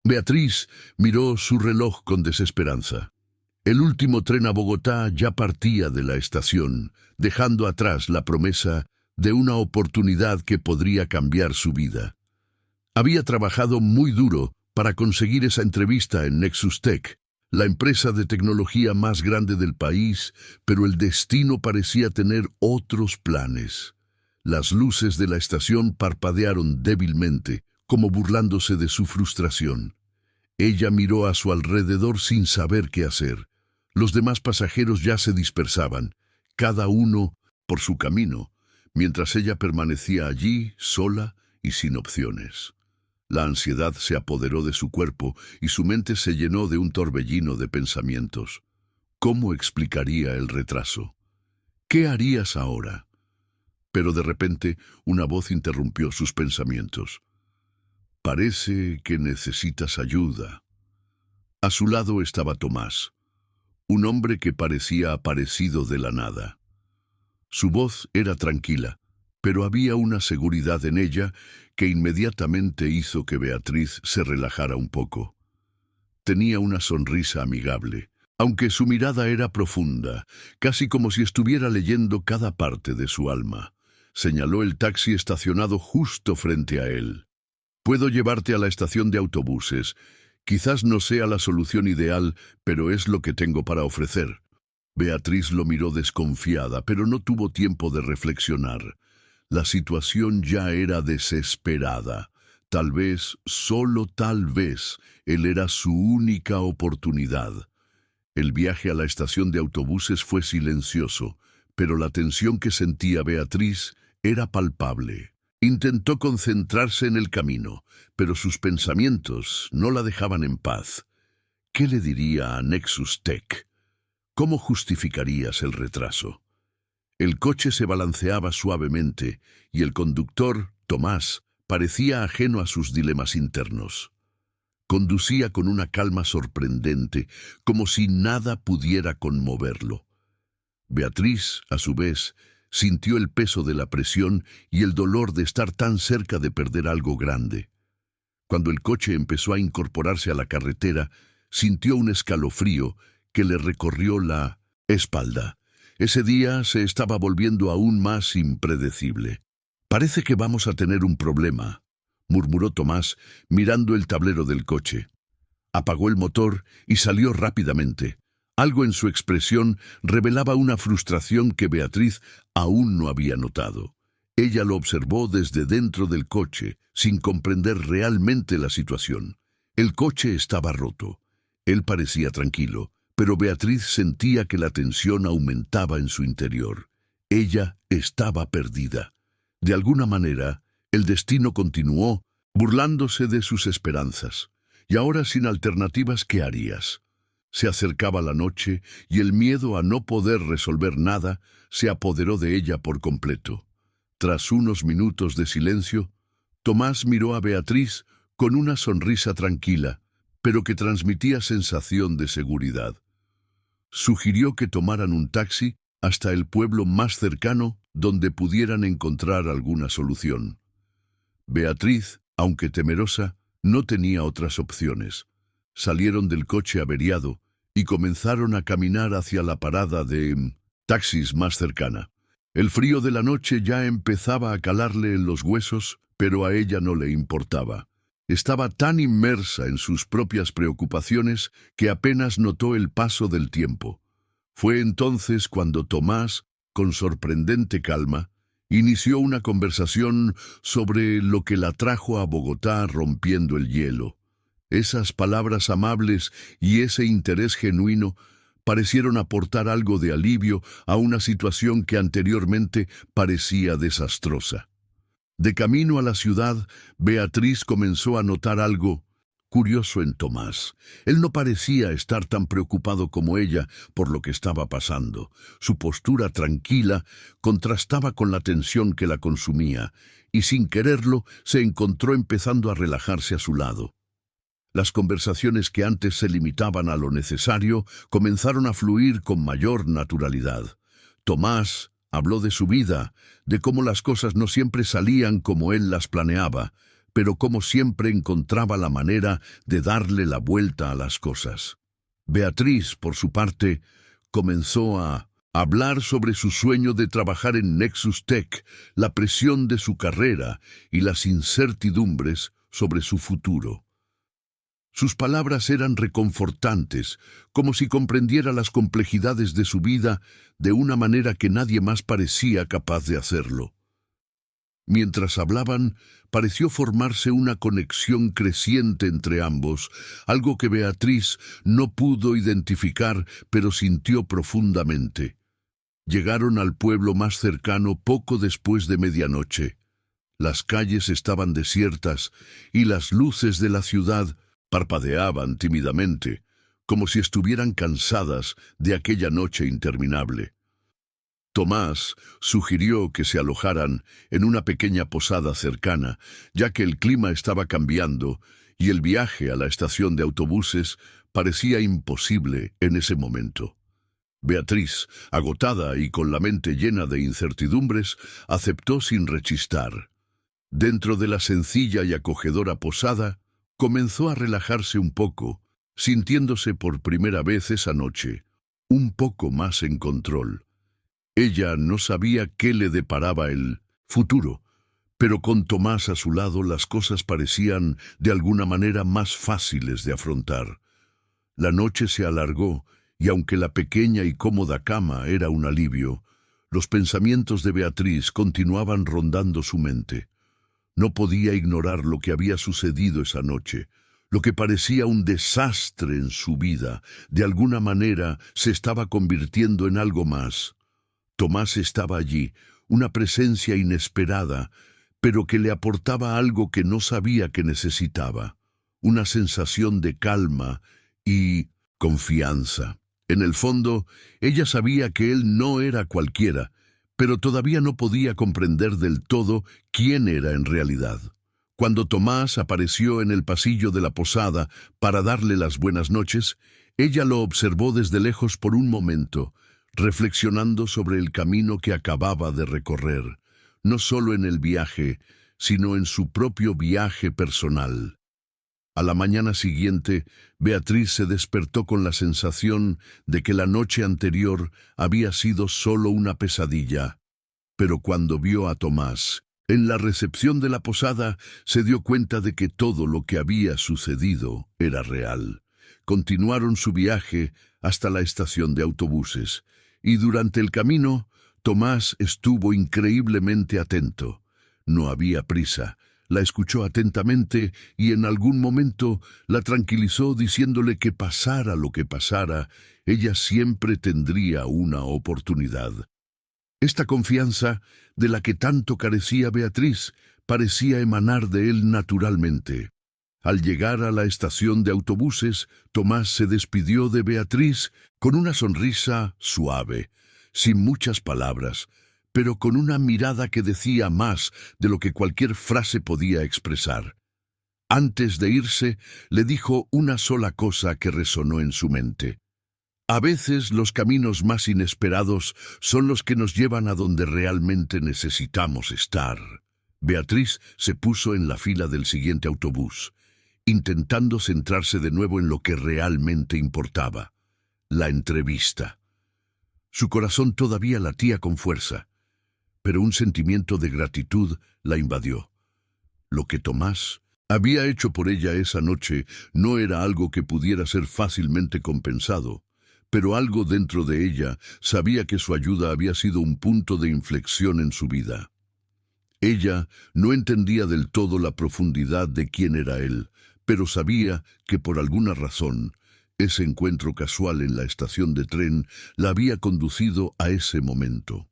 Beatriz miró su reloj con desesperanza. El último tren a Bogotá ya partía de la estación, dejando atrás la promesa de una oportunidad que podría cambiar su vida. Había trabajado muy duro para conseguir esa entrevista en Nexus Tech, la empresa de tecnología más grande del país, pero el destino parecía tener otros planes. Las luces de la estación parpadearon débilmente, como burlándose de su frustración. Ella miró a su alrededor sin saber qué hacer. Los demás pasajeros ya se dispersaban, cada uno por su camino, mientras ella permanecía allí, sola y sin opciones. La ansiedad se apoderó de su cuerpo y su mente se llenó de un torbellino de pensamientos. ¿Cómo explicaría el retraso? ¿Qué harías ahora? Pero de repente una voz interrumpió sus pensamientos. Parece que necesitas ayuda. A su lado estaba Tomás, un hombre que parecía aparecido de la nada. Su voz era tranquila, pero había una seguridad en ella que inmediatamente hizo que Beatriz se relajara un poco. Tenía una sonrisa amigable, aunque su mirada era profunda, casi como si estuviera leyendo cada parte de su alma. Señaló el taxi estacionado justo frente a él. Puedo llevarte a la estación de autobuses. Quizás no sea la solución ideal, pero es lo que tengo para ofrecer. Beatriz lo miró desconfiada, pero no tuvo tiempo de reflexionar. La situación ya era desesperada. Tal vez, solo tal vez, él era su única oportunidad. El viaje a la estación de autobuses fue silencioso, pero la tensión que sentía Beatriz era palpable. Intentó concentrarse en el camino, pero sus pensamientos no la dejaban en paz. ¿Qué le diría a Nexus Tech? ¿Cómo justificarías el retraso? El coche se balanceaba suavemente y el conductor, Tomás, parecía ajeno a sus dilemas internos. Conducía con una calma sorprendente, como si nada pudiera conmoverlo. Beatriz, a su vez, sintió el peso de la presión y el dolor de estar tan cerca de perder algo grande. Cuando el coche empezó a incorporarse a la carretera, sintió un escalofrío que le recorrió la espalda. Ese día se estaba volviendo aún más impredecible. «Parece que vamos a tener un problema», murmuró Tomás, mirando el tablero del coche. Apagó el motor y salió rápidamente. Algo en su expresión revelaba una frustración que Beatriz aún no había notado. Ella lo observó desde dentro del coche, sin comprender realmente la situación. El coche estaba roto. Él parecía tranquilo, pero Beatriz sentía que la tensión aumentaba en su interior. Ella estaba perdida. De alguna manera, el destino continuó, burlándose de sus esperanzas. Y ahora, sin alternativas, ¿qué harías? Se acercaba la noche y el miedo a no poder resolver nada se apoderó de ella por completo. Tras unos minutos de silencio, Tomás miró a Beatriz con una sonrisa tranquila, pero que transmitía sensación de seguridad. Sugirió que tomaran un taxi hasta el pueblo más cercano donde pudieran encontrar alguna solución. Beatriz, aunque temerosa, no tenía otras opciones. Salieron del coche averiado y comenzaron a caminar hacia la parada de taxis más cercana. El frío de la noche ya empezaba a calarle en los huesos, pero a ella no le importaba. Estaba tan inmersa en sus propias preocupaciones que apenas notó el paso del tiempo. Fue entonces cuando Tomás, con sorprendente calma, inició una conversación sobre lo que la trajo a Bogotá rompiendo el hielo. Esas palabras amables y ese interés genuino parecieron aportar algo de alivio a una situación que anteriormente parecía desastrosa. De camino a la ciudad, Beatriz comenzó a notar algo curioso en Tomás. Él no parecía estar tan preocupado como ella por lo que estaba pasando. Su postura tranquila contrastaba con la tensión que la consumía, y sin quererlo se encontró empezando a relajarse a su lado. Las conversaciones que antes se limitaban a lo necesario comenzaron a fluir con mayor naturalidad. Tomás habló de su vida, de cómo las cosas no siempre salían como él las planeaba, pero como siempre encontraba la manera de darle la vuelta a las cosas. Beatriz, por su parte, comenzó a hablar sobre su sueño de trabajar en Nexus Tech, la presión de su carrera y las incertidumbres sobre su futuro. Sus palabras eran reconfortantes, como si comprendiera las complejidades de su vida de una manera que nadie más parecía capaz de hacerlo. Mientras hablaban, pareció formarse una conexión creciente entre ambos, algo que Beatriz no pudo identificar, pero sintió profundamente. Llegaron al pueblo más cercano poco después de medianoche. Las calles estaban desiertas y las luces de la ciudad parpadeaban tímidamente, como si estuvieran cansadas de aquella noche interminable. Tomás sugirió que se alojaran en una pequeña posada cercana, ya que el clima estaba cambiando y el viaje a la estación de autobuses parecía imposible en ese momento. Beatriz, agotada y con la mente llena de incertidumbres, aceptó sin rechistar. Dentro de la sencilla y acogedora posada, comenzó a relajarse un poco, sintiéndose por primera vez esa noche un poco más en control. Ella no sabía qué le deparaba el futuro, pero con Tomás a su lado las cosas parecían de alguna manera más fáciles de afrontar. La noche se alargó y aunque la pequeña y cómoda cama era un alivio, los pensamientos de Beatriz continuaban rondando su mente. No podía ignorar lo que había sucedido esa noche. Lo que parecía un desastre en su vida, de alguna manera se estaba convirtiendo en algo más. Tomás estaba allí, una presencia inesperada, pero que le aportaba algo que no sabía que necesitaba, una sensación de calma y confianza. En el fondo, ella sabía que él no era cualquiera, pero todavía no podía comprender del todo quién era en realidad. Cuando Tomás apareció en el pasillo de la posada para darle las buenas noches, ella lo observó desde lejos por un momento, reflexionando sobre el camino que acababa de recorrer, no solo en el viaje, sino en su propio viaje personal. A la mañana siguiente, Beatriz se despertó con la sensación de que la noche anterior había sido solo una pesadilla. Pero cuando vio a Tomás en la recepción de la posada, se dio cuenta de que todo lo que había sucedido era real. Continuaron su viaje hasta la estación de autobuses, y durante el camino, Tomás estuvo increíblemente atento. No había prisa. La escuchó atentamente y en algún momento la tranquilizó diciéndole que pasara lo que pasara, ella siempre tendría una oportunidad. Esta confianza, de la que tanto carecía Beatriz, parecía emanar de él naturalmente. Al llegar a la estación de autobuses, Tomás se despidió de Beatriz con una sonrisa suave, sin muchas palabras, pero con una mirada que decía más de lo que cualquier frase podía expresar. Antes de irse, le dijo una sola cosa que resonó en su mente. A veces los caminos más inesperados son los que nos llevan a donde realmente necesitamos estar. Beatriz se puso en la fila del siguiente autobús, intentando centrarse de nuevo en lo que realmente importaba, la entrevista. Su corazón todavía latía con fuerza, pero un sentimiento de gratitud la invadió. Lo que Tomás había hecho por ella esa noche no era algo que pudiera ser fácilmente compensado, pero algo dentro de ella sabía que su ayuda había sido un punto de inflexión en su vida. Ella no entendía del todo la profundidad de quién era él, pero sabía que por alguna razón, ese encuentro casual en la estación de tren la había conducido a ese momento.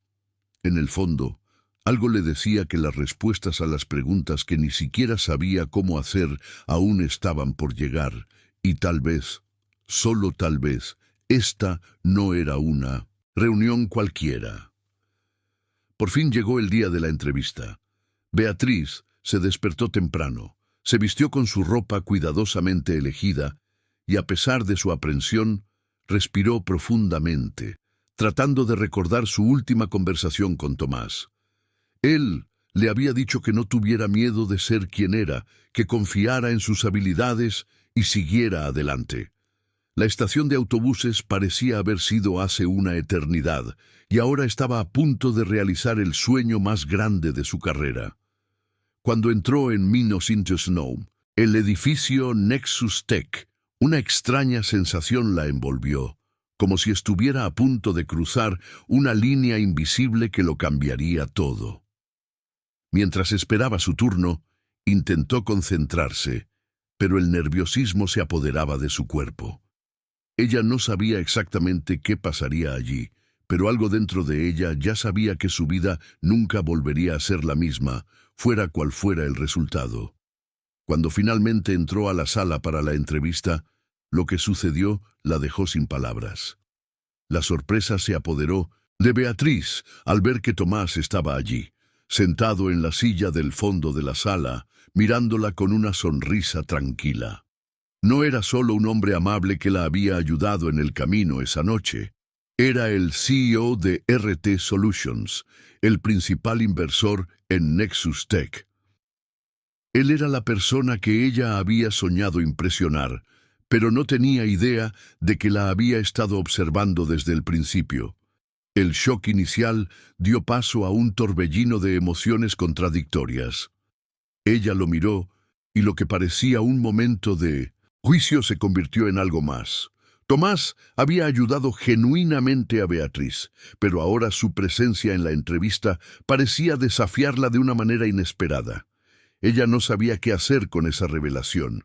En el fondo, algo le decía que las respuestas a las preguntas que ni siquiera sabía cómo hacer aún estaban por llegar, y tal vez, solo tal vez, esta no era una reunión cualquiera. Por fin llegó el día de la entrevista. Beatriz se despertó temprano, se vistió con su ropa cuidadosamente elegida y a pesar de su aprensión, respiró profundamente, tratando de recordar su última conversación con Tomás. Él le había dicho que no tuviera miedo de ser quien era, que confiara en sus habilidades y siguiera adelante. La estación de autobuses parecía haber sido hace una eternidad, y ahora estaba a punto de realizar el sueño más grande de su carrera. Cuando entró en Minos into Snow, el edificio Nexus Tech, una extraña sensación la envolvió, como si estuviera a punto de cruzar una línea invisible que lo cambiaría todo. Mientras esperaba su turno, intentó concentrarse, pero el nerviosismo se apoderaba de su cuerpo. Ella no sabía exactamente qué pasaría allí, pero algo dentro de ella ya sabía que su vida nunca volvería a ser la misma, fuera cual fuera el resultado. Cuando finalmente entró a la sala para la entrevista, lo que sucedió la dejó sin palabras. La sorpresa se apoderó de Beatriz al ver que Tomás estaba allí, sentado en la silla del fondo de la sala, mirándola con una sonrisa tranquila. No era solo un hombre amable que la había ayudado en el camino esa noche. Era el CEO de RT Solutions, el principal inversor en Nexus Tech. Él era la persona que ella había soñado impresionar, pero no tenía idea de que la había estado observando desde el principio. El shock inicial dio paso a un torbellino de emociones contradictorias. Ella lo miró, y lo que parecía un momento de juicio se convirtió en algo más. Tomás había ayudado genuinamente a Beatriz, pero ahora su presencia en la entrevista parecía desafiarla de una manera inesperada. Ella no sabía qué hacer con esa revelación,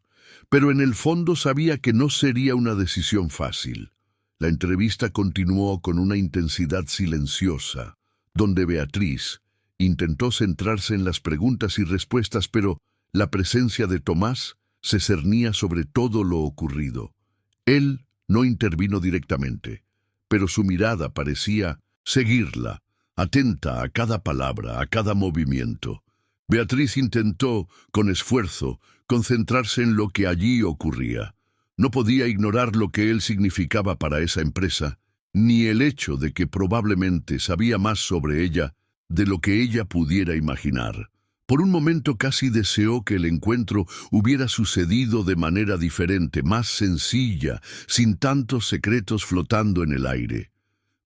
pero en el fondo sabía que no sería una decisión fácil. La entrevista continuó con una intensidad silenciosa, donde Beatriz intentó centrarse en las preguntas y respuestas, pero la presencia de Tomás se cernía sobre todo lo ocurrido. Él no intervino directamente, pero su mirada parecía seguirla, atenta a cada palabra, a cada movimiento. Beatriz intentó, con esfuerzo, concentrarse en lo que allí ocurría. No podía ignorar lo que él significaba para esa empresa, ni el hecho de que probablemente sabía más sobre ella de lo que ella pudiera imaginar. Por un momento casi deseó que el encuentro hubiera sucedido de manera diferente, más sencilla, sin tantos secretos flotando en el aire.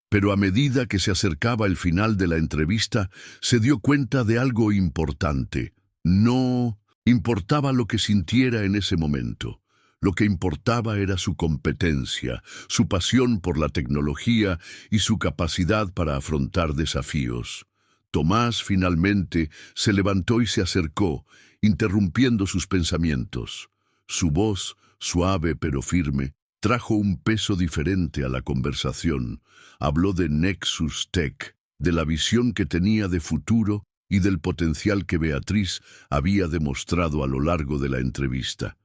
Pero a medida que se acercaba el final de la entrevista, se dio cuenta de algo importante. No importaba lo que sintiera en ese momento. Lo que importaba era su competencia, su pasión por la tecnología y su capacidad para afrontar desafíos. Tomás finalmente se levantó y se acercó, interrumpiendo sus pensamientos. Su voz, suave pero firme, trajo un peso diferente a la conversación. Habló de Nexus Tech, de la visión que tenía de futuro y del potencial que Beatriz había demostrado a lo largo de la entrevista.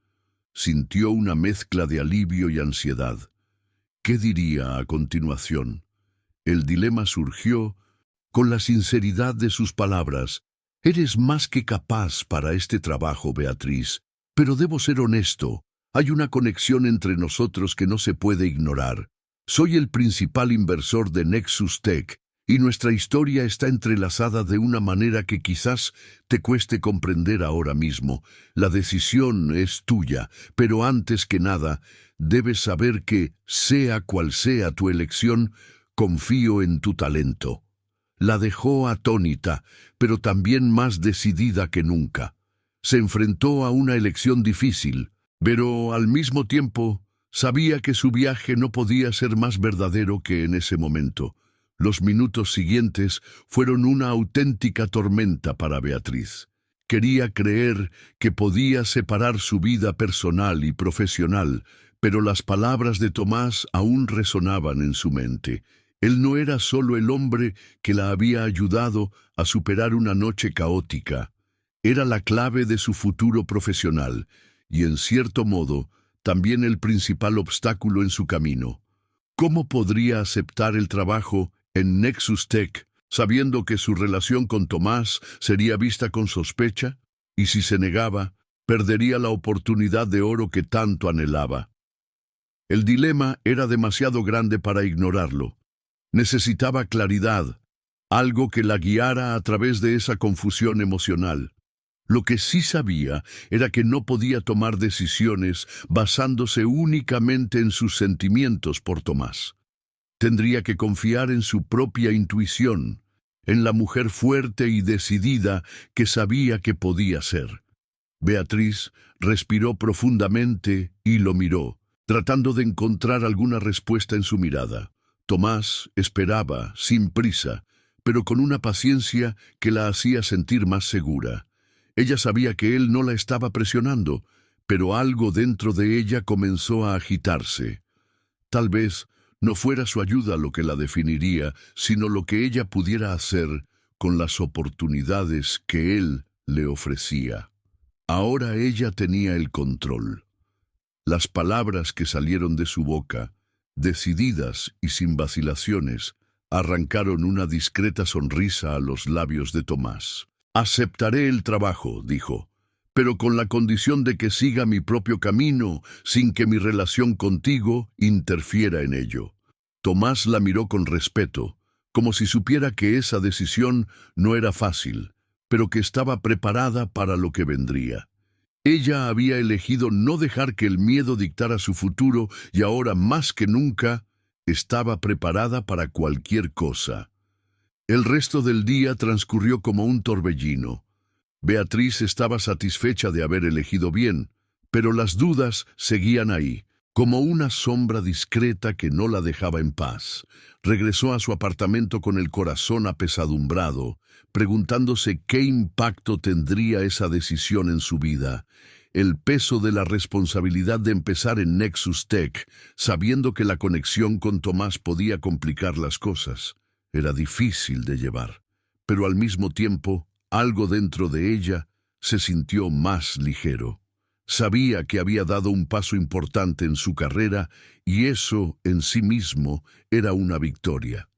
Sintió una mezcla de alivio y ansiedad. ¿Qué diría a continuación? El dilema surgió con la sinceridad de sus palabras. Eres más que capaz para este trabajo, Beatriz, pero debo ser honesto. Hay una conexión entre nosotros que no se puede ignorar. Soy el principal inversor de Nexus Tech, y nuestra historia está entrelazada de una manera que quizás te cueste comprender ahora mismo. La decisión es tuya, pero antes que nada, debes saber que, sea cual sea tu elección, confío en tu talento. La dejó atónita, pero también más decidida que nunca. Se enfrentó a una elección difícil, pero al mismo tiempo sabía que su viaje no podía ser más verdadero que en ese momento. Los minutos siguientes fueron una auténtica tormenta para Beatriz. Quería creer que podía separar su vida personal y profesional, pero las palabras de Tomás aún resonaban en su mente. Él no era solo el hombre que la había ayudado a superar una noche caótica. Era la clave de su futuro profesional y, en cierto modo, también el principal obstáculo en su camino. ¿Cómo podría aceptar el trabajo en Nexus Tech sabiendo que su relación con Tomás sería vista con sospecha? Y si se negaba, perdería la oportunidad de oro que tanto anhelaba. El dilema era demasiado grande para ignorarlo. Necesitaba claridad, algo que la guiara a través de esa confusión emocional. Lo que sí sabía era que no podía tomar decisiones basándose únicamente en sus sentimientos por Tomás. Tendría que confiar en su propia intuición, en la mujer fuerte y decidida que sabía que podía ser. Beatriz respiró profundamente y lo miró, tratando de encontrar alguna respuesta en su mirada. Tomás esperaba, sin prisa, pero con una paciencia que la hacía sentir más segura. Ella sabía que él no la estaba presionando, pero algo dentro de ella comenzó a agitarse. Tal vez no fuera su ayuda lo que la definiría, sino lo que ella pudiera hacer con las oportunidades que él le ofrecía. Ahora ella tenía el control. Las palabras que salieron de su boca, decididas y sin vacilaciones, arrancaron una discreta sonrisa a los labios de Tomás. «Aceptaré el trabajo», dijo, «pero con la condición de que siga mi propio camino sin que mi relación contigo interfiera en ello». Tomás la miró con respeto, como si supiera que esa decisión no era fácil, pero que estaba preparada para lo que vendría. Ella había elegido no dejar que el miedo dictara su futuro y ahora más que nunca estaba preparada para cualquier cosa. El resto del día transcurrió como un torbellino. Beatriz estaba satisfecha de haber elegido bien, pero las dudas seguían ahí, como una sombra discreta que no la dejaba en paz. Regresó a su apartamento con el corazón apesadumbrado, preguntándose qué impacto tendría esa decisión en su vida. El peso de la responsabilidad de empezar en Nexus Tech, sabiendo que la conexión con Tomás podía complicar las cosas, era difícil de llevar. Pero al mismo tiempo, algo dentro de ella se sintió más ligero. Sabía que había dado un paso importante en su carrera y eso en sí mismo era una victoria.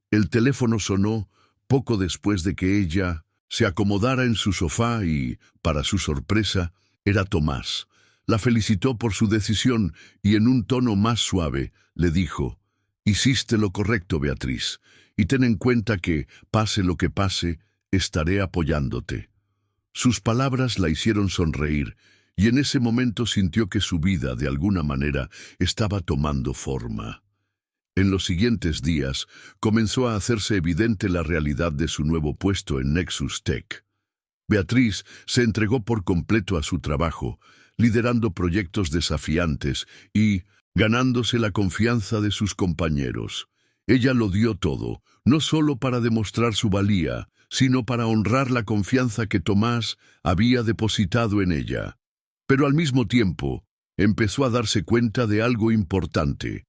El teléfono sonó poco después de que ella se acomodara en su sofá y, para su sorpresa, era Tomás. La felicitó por su decisión y en un tono más suave le dijo: «Hiciste lo correcto, Beatriz, y ten en cuenta que, pase lo que pase, estaré apoyándote». Sus palabras la hicieron sonreír, y en ese momento sintió que su vida, de alguna manera, estaba tomando forma. En los siguientes días, comenzó a hacerse evidente la realidad de su nuevo puesto en Nexus Tech. Beatriz se entregó por completo a su trabajo, liderando proyectos desafiantes y ganándose la confianza de sus compañeros. Ella lo dio todo, no solo para demostrar su valía, sino para honrar la confianza que Tomás había depositado en ella. Pero al mismo tiempo, empezó a darse cuenta de algo importante.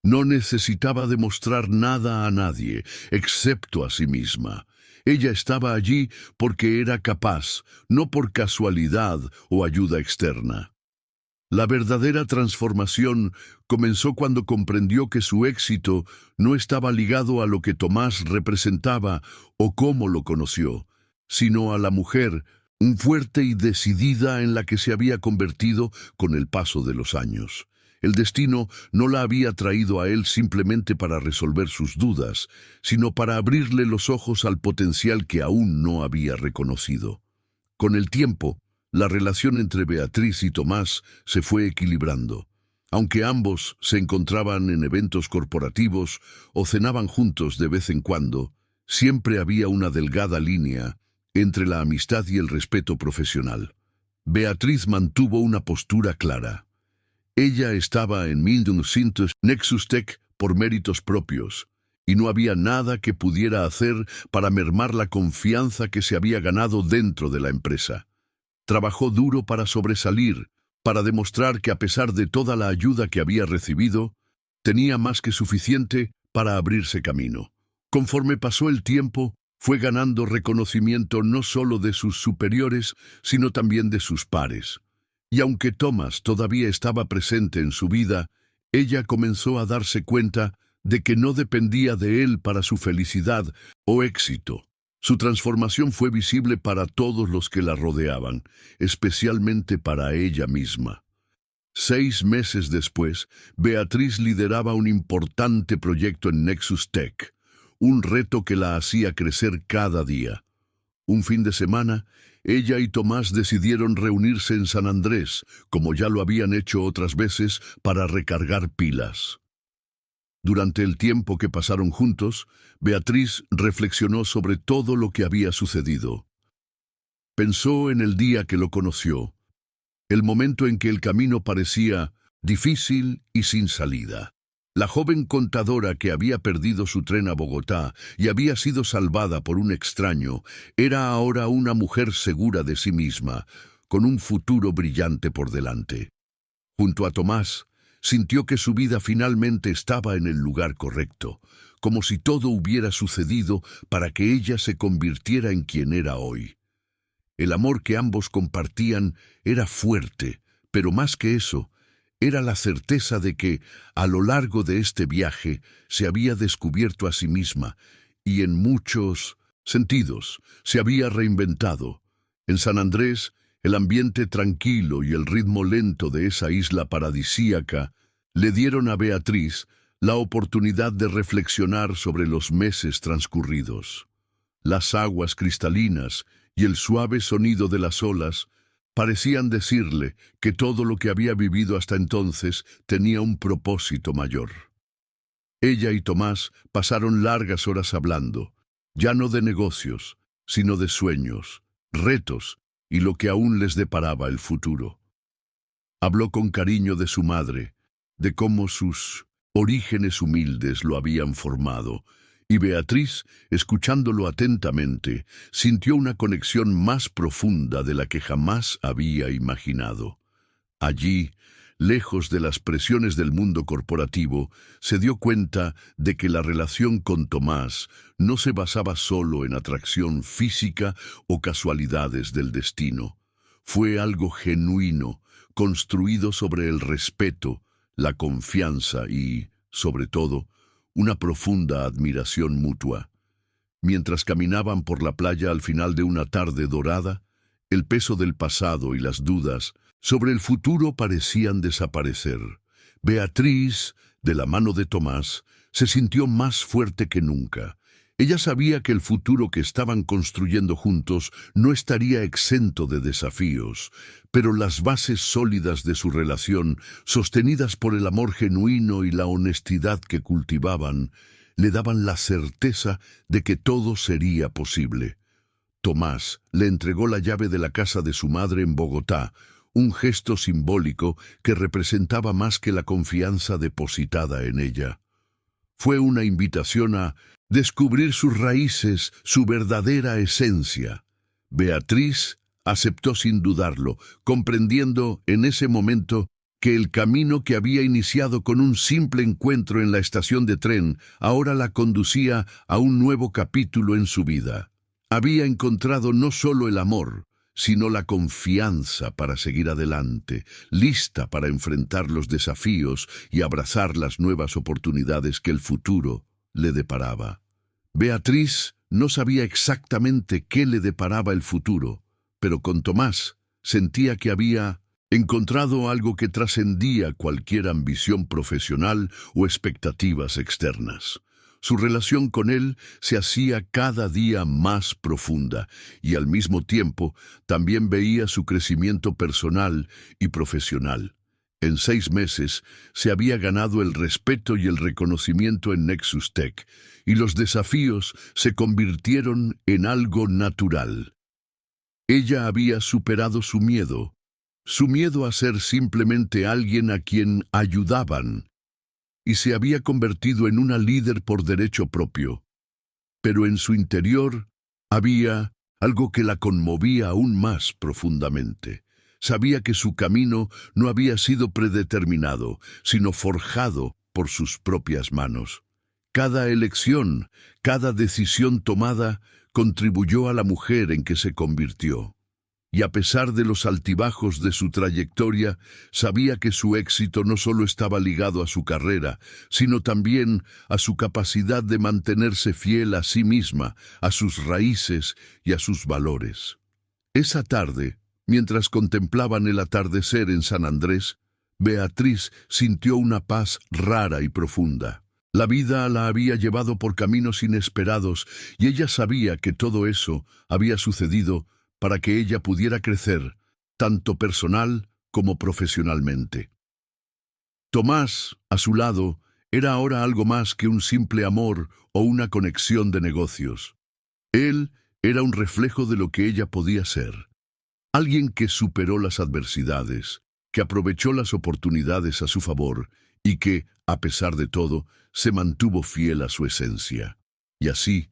No necesitaba demostrar nada a nadie, excepto a sí misma. Ella estaba allí porque era capaz, no por casualidad o ayuda externa. La verdadera transformación comenzó cuando comprendió que su éxito no estaba ligado a lo que Tomás representaba o cómo lo conoció, sino a la mujer, fuerte y decidida en la que se había convertido con el paso de los años. El destino no la había traído a él simplemente para resolver sus dudas, sino para abrirle los ojos al potencial que aún no había reconocido. Con el tiempo, la relación entre Beatriz y Tomás se fue equilibrando. Aunque ambos se encontraban en eventos corporativos o cenaban juntos de vez en cuando, siempre había una delgada línea entre la amistad y el respeto profesional. Beatriz mantuvo una postura clara. Ella estaba en Nexus Tech por méritos propios, y no había nada que pudiera hacer para mermar la confianza que se había ganado dentro de la empresa. Trabajó duro para sobresalir, para demostrar que a pesar de toda la ayuda que había recibido, tenía más que suficiente para abrirse camino. Conforme pasó el tiempo, fue ganando reconocimiento no solo de sus superiores, sino también de sus pares. Y aunque Tomás todavía estaba presente en su vida, ella comenzó a darse cuenta de que no dependía de él para su felicidad o éxito. Su transformación fue visible para todos los que la rodeaban, especialmente para ella misma. 6 meses después, Beatriz lideraba un importante proyecto en Nexus Tech, un reto que la hacía crecer cada día. Un fin de semana, ella y Tomás decidieron reunirse en San Andrés, como ya lo habían hecho otras veces, para recargar pilas. Durante el tiempo que pasaron juntos, Beatriz reflexionó sobre todo lo que había sucedido. Pensó en el día que lo conoció, el momento en que el camino parecía difícil y sin salida. La joven contadora que había perdido su tren a Bogotá y había sido salvada por un extraño, era ahora una mujer segura de sí misma, con un futuro brillante por delante. Junto a Tomás, sintió que su vida finalmente estaba en el lugar correcto, como si todo hubiera sucedido para que ella se convirtiera en quien era hoy. El amor que ambos compartían era fuerte, pero más que eso, era la certeza de que, a lo largo de este viaje, se había descubierto a sí misma y en muchos sentidos se había reinventado. En San Andrés, el ambiente tranquilo y el ritmo lento de esa isla paradisíaca le dieron a Beatriz la oportunidad de reflexionar sobre los meses transcurridos. Las aguas cristalinas y el suave sonido de las olas parecían decirle que todo lo que había vivido hasta entonces tenía un propósito mayor. Ella y Tomás pasaron largas horas hablando, ya no de negocios, sino de sueños, retos y lo que aún les deparaba el futuro. Habló con cariño de su madre, de cómo sus orígenes humildes lo habían formado, y Beatriz, escuchándolo atentamente, sintió una conexión más profunda de la que jamás había imaginado. Allí, lejos de las presiones del mundo corporativo, se dio cuenta de que la relación con Tomás no se basaba solo en atracción física o casualidades del destino. Fue algo genuino, construido sobre el respeto, la confianza y, sobre todo, una profunda admiración mutua. Mientras caminaban por la playa al final de una tarde dorada, el peso del pasado y las dudas sobre el futuro parecían desaparecer. Beatriz, de la mano de Tomás, se sintió más fuerte que nunca. Ella sabía que el futuro que estaban construyendo juntos no estaría exento de desafíos, pero las bases sólidas de su relación, sostenidas por el amor genuino y la honestidad que cultivaban, le daban la certeza de que todo sería posible. Tomás le entregó la llave de la casa de su madre en Bogotá, un gesto simbólico que representaba más que la confianza depositada en ella. Fue una invitación a descubrir sus raíces, su verdadera esencia. Beatriz aceptó sin dudarlo, comprendiendo en ese momento que el camino que había iniciado con un simple encuentro en la estación de tren ahora la conducía a un nuevo capítulo en su vida. Había encontrado no solo el amor, sino la confianza para seguir adelante, lista para enfrentar los desafíos y abrazar las nuevas oportunidades que el futuro le deparaba. Beatriz no sabía exactamente qué le deparaba el futuro, pero con Tomás sentía que había encontrado algo que trascendía cualquier ambición profesional o expectativas externas. Su relación con él se hacía cada día más profunda y al mismo tiempo también veía su crecimiento personal y profesional. En 6 meses se había ganado el respeto y el reconocimiento en Nexus Tech y los desafíos se convirtieron en algo natural. Ella había superado su miedo a ser simplemente alguien a quien ayudaban, y se había convertido en una líder por derecho propio. Pero en su interior había algo que la conmovía aún más profundamente. Sabía que su camino no había sido predeterminado, sino forjado por sus propias manos. Cada elección, cada decisión tomada, contribuyó a la mujer en que se convirtió. Y a pesar de los altibajos de su trayectoria, sabía que su éxito no solo estaba ligado a su carrera, sino también a su capacidad de mantenerse fiel a sí misma, a sus raíces y a sus valores. Esa tarde, mientras contemplaban el atardecer en San Andrés, Beatriz sintió una paz rara y profunda. La vida la había llevado por caminos inesperados y ella sabía que todo eso había sucedido para que ella pudiera crecer, tanto personal como profesionalmente. Tomás, a su lado, era ahora algo más que un simple amor o una conexión de negocios. Él era un reflejo de lo que ella podía ser. Alguien que superó las adversidades, que aprovechó las oportunidades a su favor y que, a pesar de todo, se mantuvo fiel a su esencia. Y así,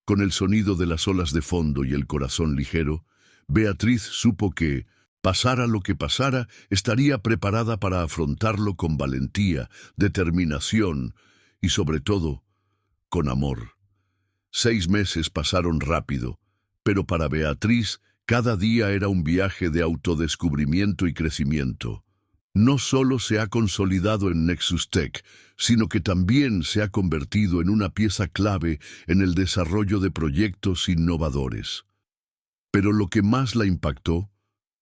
con el sonido de las olas de fondo y el corazón ligero, Beatriz supo que, pasara lo que pasara, estaría preparada para afrontarlo con valentía, determinación y, sobre todo, con amor. 6 meses pasaron rápido, pero para Beatriz cada día era un viaje de autodescubrimiento y crecimiento. No solo se ha consolidado en Nexus Tech, sino que también se ha convertido en una pieza clave en el desarrollo de proyectos innovadores. Pero lo que más la impactó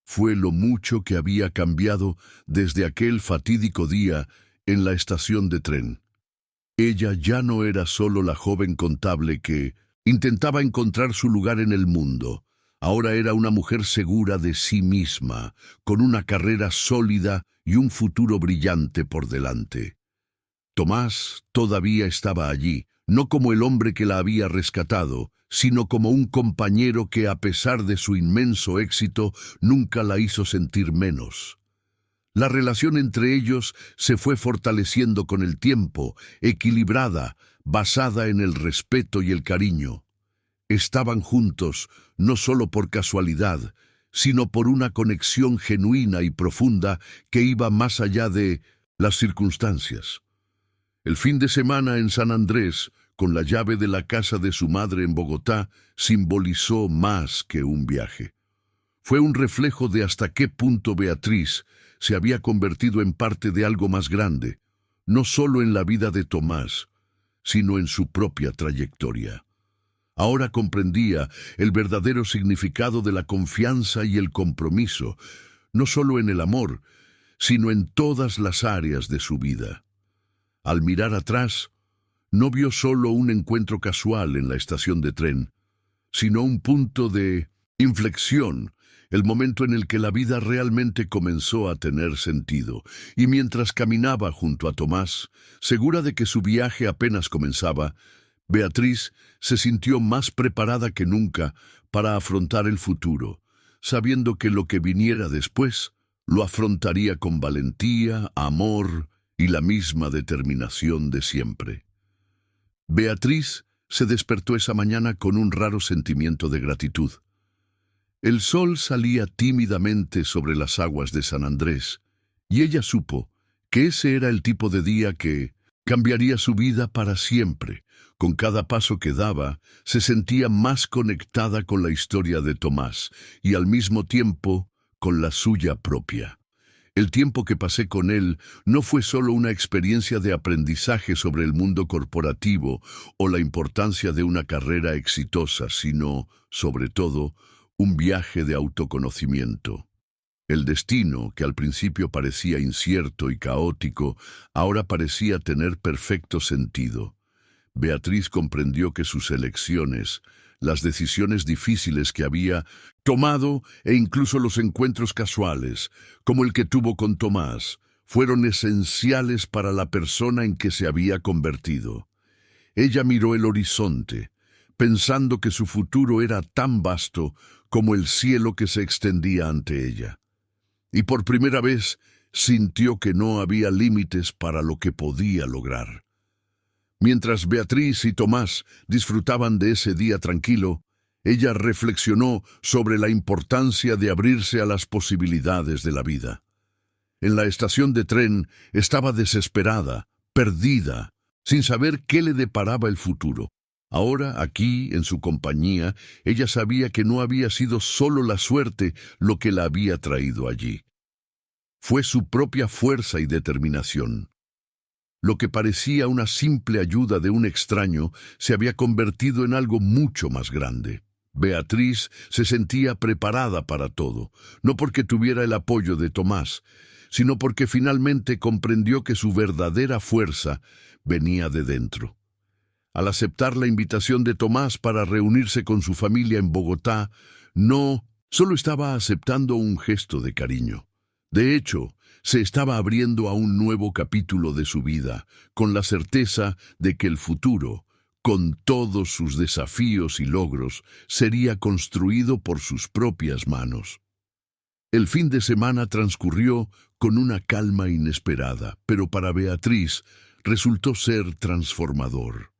fue lo mucho que había cambiado desde aquel fatídico día en la estación de tren. Ella ya no era solo la joven contable que intentaba encontrar su lugar en el mundo. Ahora era una mujer segura de sí misma, con una carrera sólida y un futuro brillante por delante. Tomás todavía estaba allí, no como el hombre que la había rescatado, sino como un compañero que, a pesar de su inmenso éxito, nunca la hizo sentir menos. La relación entre ellos se fue fortaleciendo con el tiempo, equilibrada, basada en el respeto y el cariño. Estaban juntos, no solo por casualidad, sino por una conexión genuina y profunda que iba más allá de las circunstancias. El fin de semana en San Andrés, con la llave de la casa de su madre en Bogotá, simbolizó más que un viaje. Fue un reflejo de hasta qué punto Beatriz se había convertido en parte de algo más grande, no solo en la vida de Tomás, sino en su propia trayectoria. Ahora comprendía el verdadero significado de la confianza y el compromiso, no solo en el amor, sino en todas las áreas de su vida. Al mirar atrás, no vio solo un encuentro casual en la estación de tren, sino un punto de inflexión, el momento en el que la vida realmente comenzó a tener sentido. Y mientras caminaba junto a Tomás, segura de que su viaje apenas comenzaba, Beatriz se sintió más preparada que nunca para afrontar el futuro, sabiendo que lo que viniera después lo afrontaría con valentía, amor y la misma determinación de siempre. Beatriz se despertó esa mañana con un raro sentimiento de gratitud. El sol salía tímidamente sobre las aguas de San Andrés, y ella supo que ese era el tipo de día que cambiaría su vida para siempre. Con cada paso que daba, se sentía más conectada con la historia de Tomás y al mismo tiempo con la suya propia. El tiempo que pasé con él no fue solo una experiencia de aprendizaje sobre el mundo corporativo o la importancia de una carrera exitosa, sino, sobre todo, un viaje de autoconocimiento. El destino, que al principio parecía incierto y caótico, ahora parecía tener perfecto sentido. Beatriz comprendió que sus elecciones, las decisiones difíciles que había tomado e incluso los encuentros casuales, como el que tuvo con Tomás, fueron esenciales para la persona en que se había convertido. Ella miró el horizonte, pensando que su futuro era tan vasto como el cielo que se extendía ante ella. Y por primera vez sintió que no había límites para lo que podía lograr. Mientras Beatriz y Tomás disfrutaban de ese día tranquilo, ella reflexionó sobre la importancia de abrirse a las posibilidades de la vida. En la estación de tren estaba desesperada, perdida, sin saber qué le deparaba el futuro. Ahora, aquí, en su compañía, ella sabía que no había sido solo la suerte lo que la había traído allí. Fue su propia fuerza y determinación. Lo que parecía una simple ayuda de un extraño se había convertido en algo mucho más grande. Beatriz se sentía preparada para todo, no porque tuviera el apoyo de Tomás, sino porque finalmente comprendió que su verdadera fuerza venía de dentro. Al aceptar la invitación de Tomás para reunirse con su familia en Bogotá, no solo estaba aceptando un gesto de cariño. De hecho, se estaba abriendo a un nuevo capítulo de su vida, con la certeza de que el futuro, con todos sus desafíos y logros, sería construido por sus propias manos. El fin de semana transcurrió con una calma inesperada, pero para Beatriz resultó ser transformador.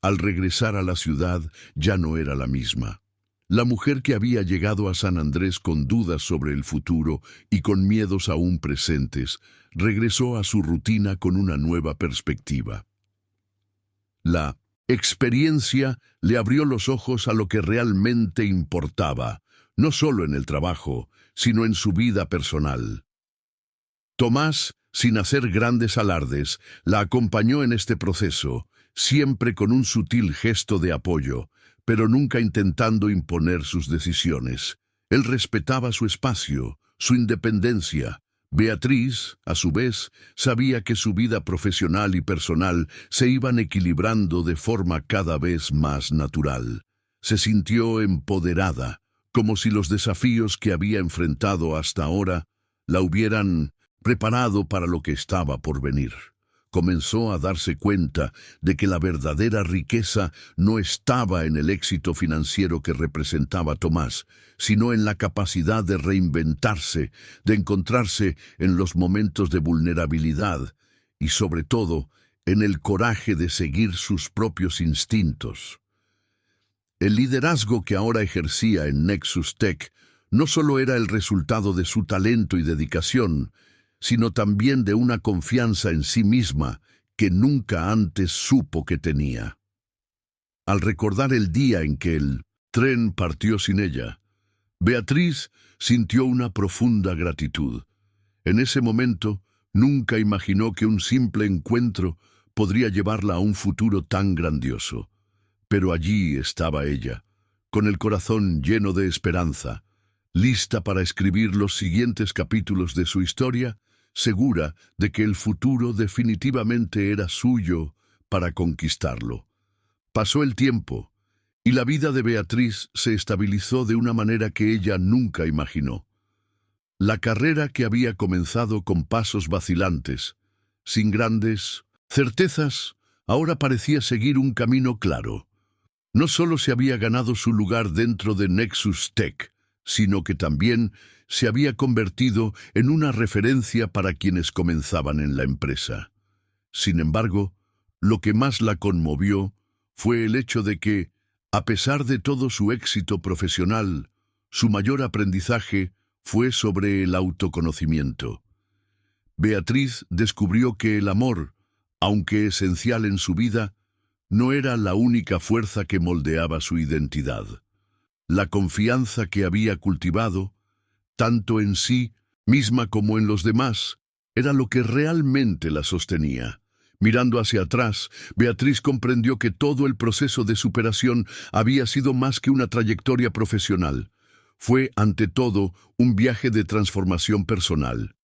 Al regresar a la ciudad ya no era la misma. La mujer que había llegado a San Andrés con dudas sobre el futuro y con miedos aún presentes, regresó a su rutina con una nueva perspectiva. La experiencia le abrió los ojos a lo que realmente importaba, no solo en el trabajo, sino en su vida personal. Tomás, sin hacer grandes alardes, la acompañó en este proceso, siempre con un sutil gesto de apoyo, pero nunca intentando imponer sus decisiones. Él respetaba su espacio, su independencia. Beatriz, a su vez, sabía que su vida profesional y personal se iban equilibrando de forma cada vez más natural. Se sintió empoderada, como si los desafíos que había enfrentado hasta ahora la hubieran preparado para lo que estaba por venir. Comenzó a darse cuenta de que la verdadera riqueza no estaba en el éxito financiero que representaba Tomás, sino en la capacidad de reinventarse, de encontrarse en los momentos de vulnerabilidad y, sobre todo, en el coraje de seguir sus propios instintos. El liderazgo que ahora ejercía en Nexus Tech no solo era el resultado de su talento y dedicación, sino también de una confianza en sí misma que nunca antes supo que tenía. Al recordar el día en que el tren partió sin ella, Beatriz sintió una profunda gratitud. En ese momento, nunca imaginó que un simple encuentro podría llevarla a un futuro tan grandioso. Pero allí estaba ella, con el corazón lleno de esperanza, lista para escribir los siguientes capítulos de su historia, segura de que el futuro definitivamente era suyo para conquistarlo. Pasó el tiempo, y la vida de Beatriz se estabilizó de una manera que ella nunca imaginó. La carrera que había comenzado con pasos vacilantes, sin grandes certezas, ahora parecía seguir un camino claro. No solo se había ganado su lugar dentro de Nexus Tech, sino que también se había convertido en una referencia para quienes comenzaban en la empresa. Sin embargo, lo que más la conmovió fue el hecho de que, a pesar de todo su éxito profesional, su mayor aprendizaje fue sobre el autoconocimiento. Beatriz descubrió que el amor, aunque esencial en su vida, no era la única fuerza que moldeaba su identidad. La confianza que había cultivado, tanto en sí misma como en los demás, era lo que realmente la sostenía. Mirando hacia atrás, Beatriz comprendió que todo el proceso de superación había sido más que una trayectoria profesional. Fue, ante todo, un viaje de transformación personal.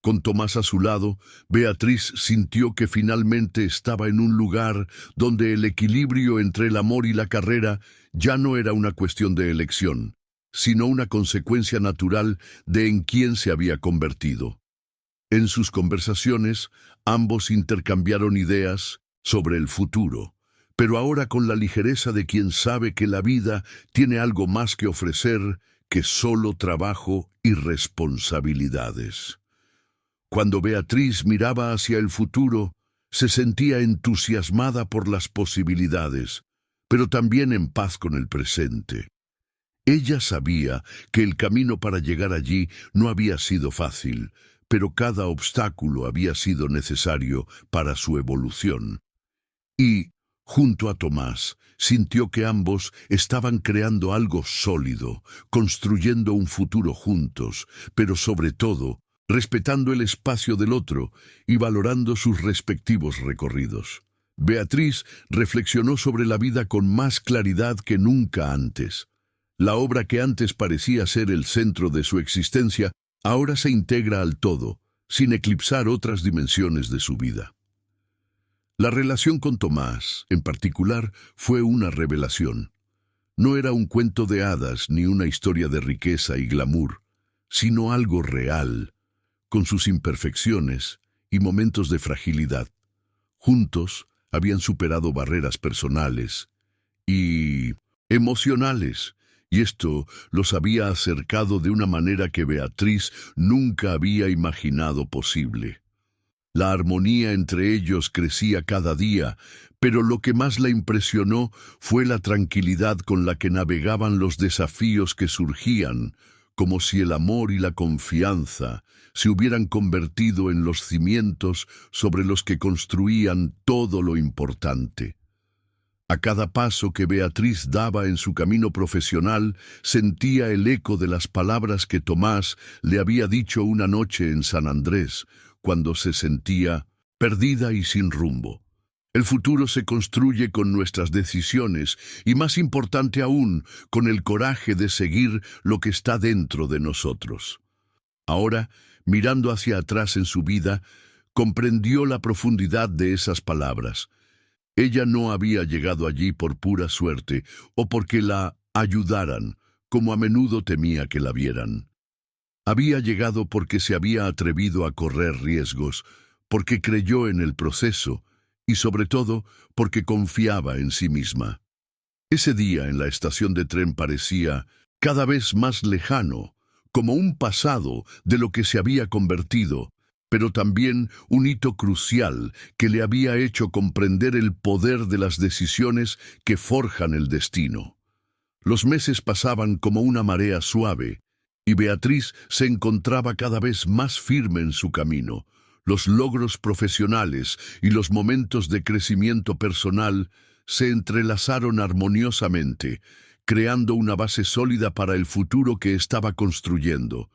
Con Tomás a su lado, Beatriz sintió que finalmente estaba en un lugar donde el equilibrio entre el amor y la carrera ya no era una cuestión de elección, sino una consecuencia natural de en quién se había convertido. En sus conversaciones, ambos intercambiaron ideas sobre el futuro, pero ahora con la ligereza de quien sabe que la vida tiene algo más que ofrecer que solo trabajo y responsabilidades. Cuando Beatriz miraba hacia el futuro, se sentía entusiasmada por las posibilidades, pero también en paz con el presente. Ella sabía que el camino para llegar allí no había sido fácil, pero cada obstáculo había sido necesario para su evolución. Y, junto a Tomás, sintió que ambos estaban creando algo sólido, construyendo un futuro juntos, pero sobre todo, respetando el espacio del otro y valorando sus respectivos recorridos. Beatriz reflexionó sobre la vida con más claridad que nunca antes. La obra que antes parecía ser el centro de su existencia, ahora se integra al todo, sin eclipsar otras dimensiones de su vida. La relación con Tomás, en particular, fue una revelación. No era un cuento de hadas ni una historia de riqueza y glamour, sino algo real, con sus imperfecciones y momentos de fragilidad. Juntos habían superado barreras personales y emocionales, y esto los había acercado de una manera que Beatriz nunca había imaginado posible. La armonía entre ellos crecía cada día, pero lo que más la impresionó fue la tranquilidad con la que navegaban los desafíos que surgían, como si el amor y la confianza se hubieran convertido en los cimientos sobre los que construían todo lo importante. A cada paso que Beatriz daba en su camino profesional, sentía el eco de las palabras que Tomás le había dicho una noche en San Andrés, cuando se sentía perdida y sin rumbo. El futuro se construye con nuestras decisiones y, más importante aún, con el coraje de seguir lo que está dentro de nosotros. Ahora, mirando hacia atrás en su vida, comprendió la profundidad de esas palabras. Ella no había llegado allí por pura suerte o porque la ayudaran, como a menudo temía que la vieran. Había llegado porque se había atrevido a correr riesgos, porque creyó en el proceso y, sobre todo, porque confiaba en sí misma. Ese día en la estación de tren parecía cada vez más lejano, como un pasado de lo que se había convertido, pero también un hito crucial que le había hecho comprender el poder de las decisiones que forjan el destino. Los meses pasaban como una marea suave, y Beatriz se encontraba cada vez más firme en su camino. Los logros profesionales y los momentos de crecimiento personal se entrelazaron armoniosamente, creando una base sólida para el futuro que estaba construyendo.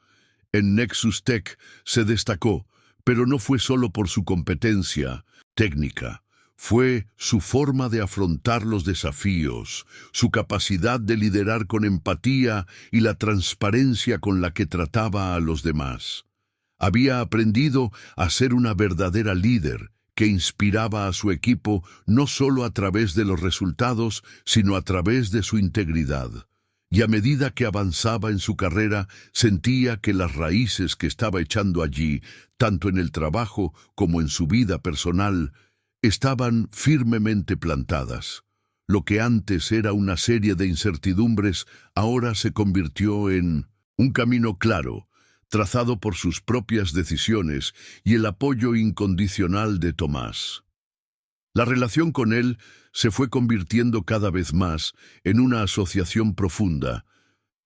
En Nexus Tech se destacó, pero no fue solo por su competencia técnica. Fue su forma de afrontar los desafíos, su capacidad de liderar con empatía y la transparencia con la que trataba a los demás. Había aprendido a ser una verdadera líder que inspiraba a su equipo no solo a través de los resultados, sino a través de su integridad. Y a medida que avanzaba en su carrera, sentía que las raíces que estaba echando allí, tanto en el trabajo como en su vida personal, estaban firmemente plantadas. Lo que antes era una serie de incertidumbres, ahora se convirtió en un camino claro, trazado por sus propias decisiones y el apoyo incondicional de Tomás. La relación con él se fue convirtiendo cada vez más en una asociación profunda,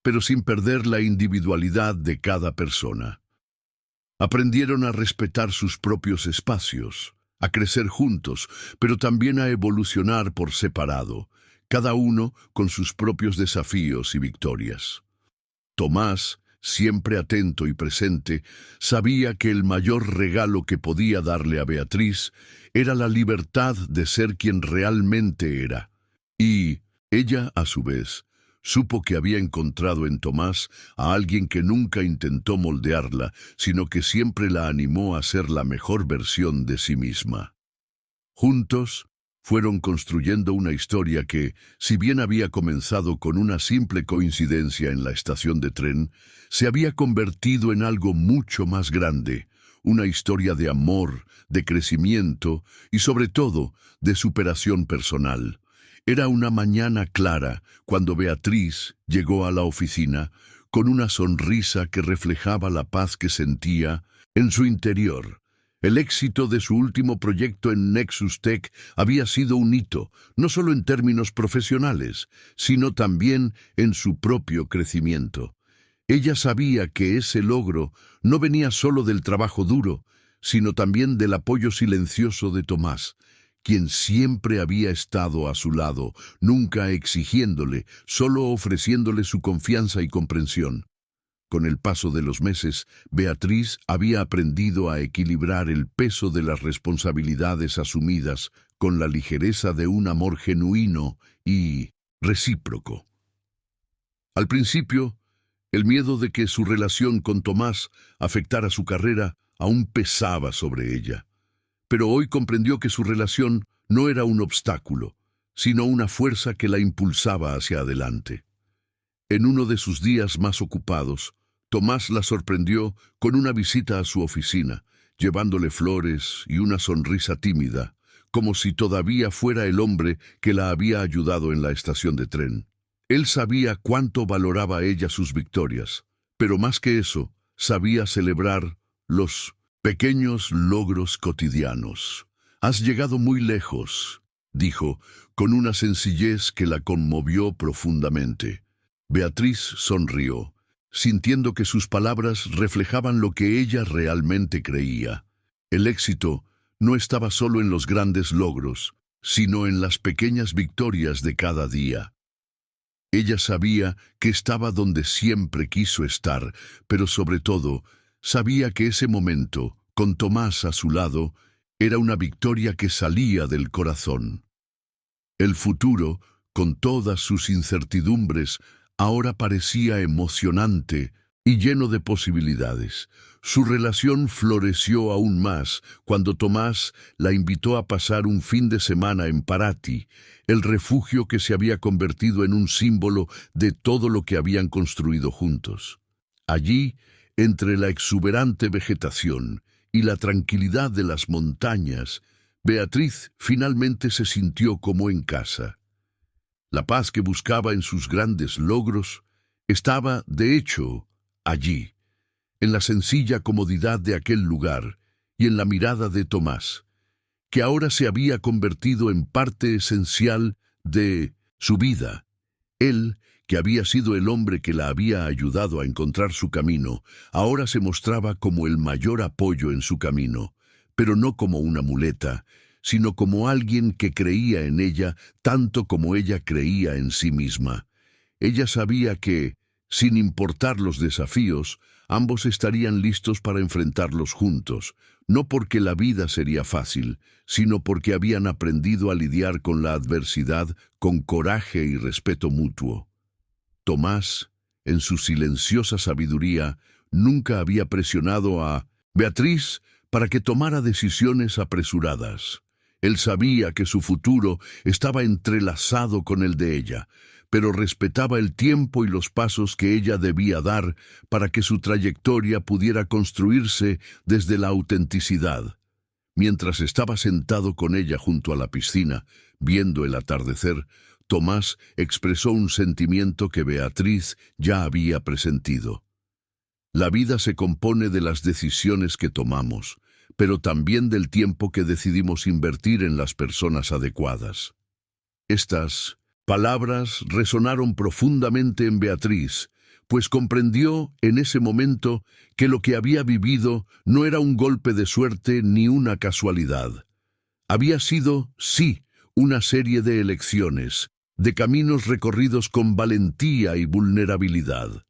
pero sin perder la individualidad de cada persona. Aprendieron a respetar sus propios espacios, a crecer juntos, pero también a evolucionar por separado, cada uno con sus propios desafíos y victorias. Tomás, siempre atento y presente, sabía que el mayor regalo que podía darle a Beatriz era la libertad de ser quien realmente era. Y ella, a su vez, supo que había encontrado en Tomás a alguien que nunca intentó moldearla, sino que siempre la animó a ser la mejor versión de sí misma. Juntos, fueron construyendo una historia que, si bien había comenzado con una simple coincidencia en la estación de tren, se había convertido en algo mucho más grande, una historia de amor, de crecimiento y, sobre todo, de superación personal. Era una mañana clara cuando Beatriz llegó a la oficina con una sonrisa que reflejaba la paz que sentía en su interior. El éxito de su último proyecto en Nexus Tech había sido un hito, no solo en términos profesionales, sino también en su propio crecimiento. Ella sabía que ese logro no venía solo del trabajo duro, sino también del apoyo silencioso de Tomás, quien siempre había estado a su lado, nunca exigiéndole, solo ofreciéndole su confianza y comprensión. Con el paso de los meses, Beatriz había aprendido a equilibrar el peso de las responsabilidades asumidas con la ligereza de un amor genuino y recíproco. Al principio, el miedo de que su relación con Tomás afectara su carrera aún pesaba sobre ella. Pero hoy comprendió que su relación no era un obstáculo, sino una fuerza que la impulsaba hacia adelante. En uno de sus días más ocupados, Tomás la sorprendió con una visita a su oficina, llevándole flores y una sonrisa tímida, como si todavía fuera el hombre que la había ayudado en la estación de tren. Él sabía cuánto valoraba ella sus victorias, pero más que eso, sabía celebrar los pequeños logros cotidianos. «Has llegado muy lejos», dijo, con una sencillez que la conmovió profundamente. Beatriz sonrió, sintiendo que sus palabras reflejaban lo que ella realmente creía. El éxito no estaba solo en los grandes logros, sino en las pequeñas victorias de cada día. Ella sabía que estaba donde siempre quiso estar, pero sobre todo, sabía que ese momento, con Tomás a su lado, era una victoria que salía del corazón. El futuro, con todas sus incertidumbres, ahora parecía emocionante y lleno de posibilidades. Su relación floreció aún más cuando Tomás la invitó a pasar un fin de semana en Paraty, el refugio que se había convertido en un símbolo de todo lo que habían construido juntos. Allí, entre la exuberante vegetación y la tranquilidad de las montañas, Beatriz finalmente se sintió como en casa. La paz que buscaba en sus grandes logros estaba, de hecho, allí, en la sencilla comodidad de aquel lugar y en la mirada de Tomás, que ahora se había convertido en parte esencial de su vida. Él, que había sido el hombre que la había ayudado a encontrar su camino, ahora se mostraba como el mayor apoyo en su camino, pero no como una muleta, sino como alguien que creía en ella tanto como ella creía en sí misma. Ella sabía que, sin importar los desafíos, ambos estarían listos para enfrentarlos juntos, no porque la vida sería fácil, sino porque habían aprendido a lidiar con la adversidad con coraje y respeto mutuo. Tomás, en su silenciosa sabiduría, nunca había presionado a Beatriz para que tomara decisiones apresuradas. Él sabía que su futuro estaba entrelazado con el de ella, pero respetaba el tiempo y los pasos que ella debía dar para que su trayectoria pudiera construirse desde la autenticidad. Mientras estaba sentado con ella junto a la piscina, viendo el atardecer, Tomás expresó un sentimiento que Beatriz ya había presentido. La vida se compone de las decisiones que tomamos, pero también del tiempo que decidimos invertir en las personas adecuadas. Estas palabras resonaron profundamente en Beatriz, pues comprendió en ese momento que lo que había vivido no era un golpe de suerte ni una casualidad. Había sido, sí, una serie de elecciones, de caminos recorridos con valentía y vulnerabilidad.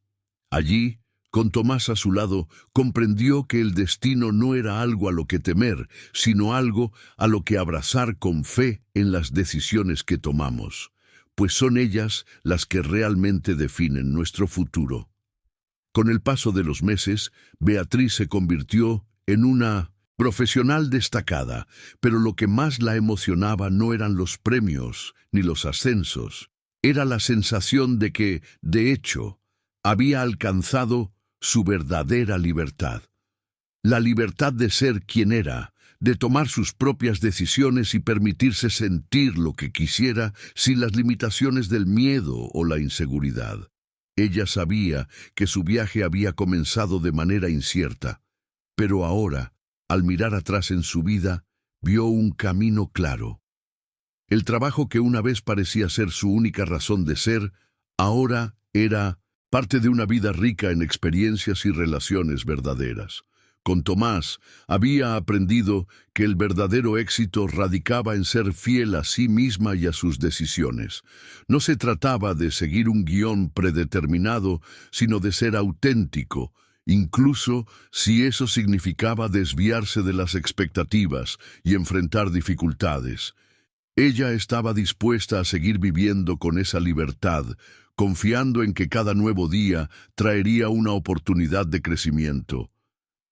Allí, con Tomás a su lado, comprendió que el destino no era algo a lo que temer, sino algo a lo que abrazar con fe en las decisiones que tomamos, pues son ellas las que realmente definen nuestro futuro. Con el paso de los meses, Beatriz se convirtió en una profesional destacada, pero lo que más la emocionaba no eran los premios ni los ascensos, era la sensación de que, de hecho, había alcanzado su verdadera libertad. La libertad de ser quien era, de tomar sus propias decisiones y permitirse sentir lo que quisiera sin las limitaciones del miedo o la inseguridad. Ella sabía que su viaje había comenzado de manera incierta, pero ahora, al mirar atrás en su vida, vio un camino claro. El trabajo que una vez parecía ser su única razón de ser, ahora era parte de una vida rica en experiencias y relaciones verdaderas. Con Tomás había aprendido que el verdadero éxito radicaba en ser fiel a sí misma y a sus decisiones. No se trataba de seguir un guión predeterminado, sino de ser auténtico, incluso si eso significaba desviarse de las expectativas y enfrentar dificultades. Ella estaba dispuesta a seguir viviendo con esa libertad, confiando en que cada nuevo día traería una oportunidad de crecimiento.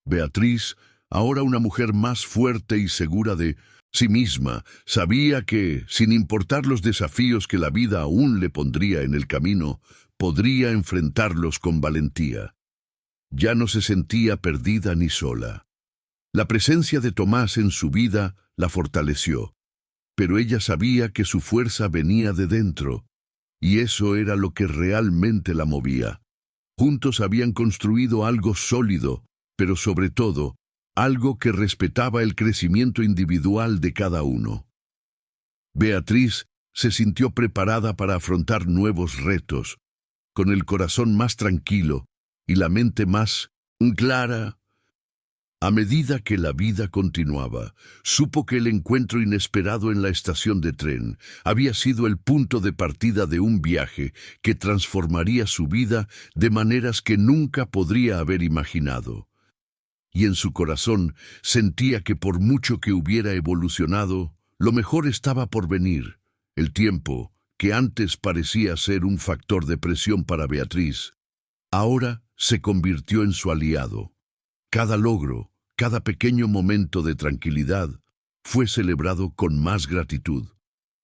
Beatriz ahora una mujer más fuerte y segura de sí misma, sabía que, sin importar los desafíos que la vida aún le pondría en el camino, podría enfrentarlos con valentía. Ya no se sentía perdida ni sola. La presencia de Tomás en su vida la fortaleció, pero ella sabía que su fuerza venía de dentro, y eso era lo que realmente la movía. Juntos habían construido algo sólido, pero sobre todo, algo que respetaba el crecimiento individual de cada uno. Beatriz se sintió preparada para afrontar nuevos retos, con el corazón más tranquilo y la mente más clara. A medida que la vida continuaba, supo que el encuentro inesperado en la estación de tren había sido el punto de partida de un viaje que transformaría su vida de maneras que nunca podría haber imaginado. Y en su corazón sentía que por mucho que hubiera evolucionado, lo mejor estaba por venir. El tiempo, que antes parecía ser un factor de presión para Beatriz, ahora se convirtió en su aliado. Cada logro, cada pequeño momento de tranquilidad, fue celebrado con más gratitud.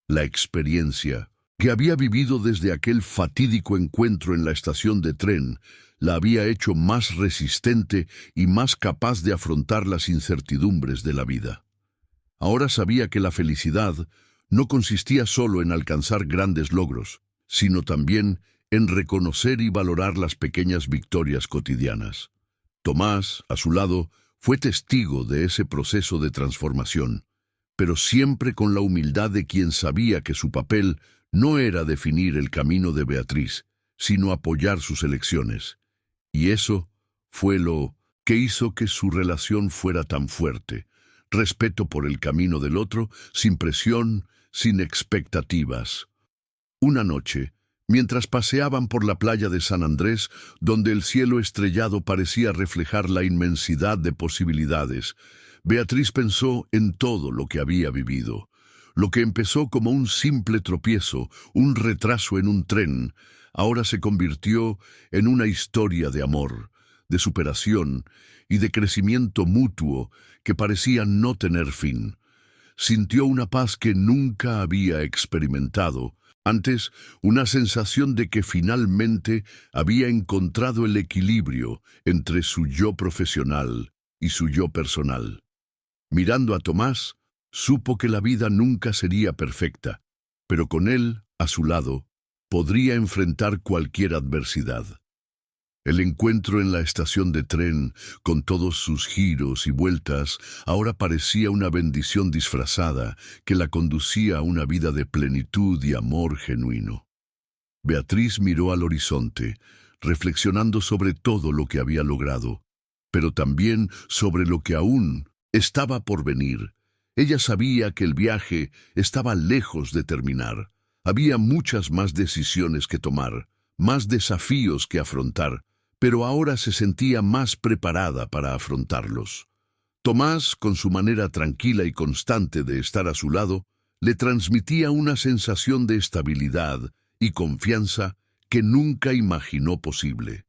La experiencia, que había vivido desde aquel fatídico encuentro en la estación de tren, la había hecho más resistente y más capaz de afrontar las incertidumbres de la vida. Ahora sabía que la felicidad no consistía solo en alcanzar grandes logros, sino también en reconocer y valorar las pequeñas victorias cotidianas. Tomás, a su lado, fue testigo de ese proceso de transformación, pero siempre con la humildad de quien sabía que su papel no era definir el camino de Beatriz, sino apoyar sus elecciones. Y eso fue lo que hizo que su relación fuera tan fuerte. Respeto por el camino del otro, sin presión, sin expectativas. Una noche, mientras paseaban por la playa de San Andrés, donde el cielo estrellado parecía reflejar la inmensidad de posibilidades, Beatriz pensó en todo lo que había vivido. Lo que empezó como un simple tropiezo, un retraso en un tren, ahora se convirtió en una historia de amor, de superación y de crecimiento mutuo que parecía no tener fin. Sintió una paz que nunca había experimentado. Antes, una sensación de que finalmente había encontrado el equilibrio entre su yo profesional y su yo personal. Mirando a Tomás, supo que la vida nunca sería perfecta, pero con él, a su lado, podría enfrentar cualquier adversidad. El encuentro en la estación de tren, con todos sus giros y vueltas, ahora parecía una bendición disfrazada que la conducía a una vida de plenitud y amor genuino. Beatriz miró al horizonte, reflexionando sobre todo lo que había logrado, pero también sobre lo que aún estaba por venir. Ella sabía que el viaje estaba lejos de terminar. Había muchas más decisiones que tomar, más desafíos que afrontar, pero ahora se sentía más preparada para afrontarlos. Tomás, con su manera tranquila y constante de estar a su lado, le transmitía una sensación de estabilidad y confianza que nunca imaginó posible.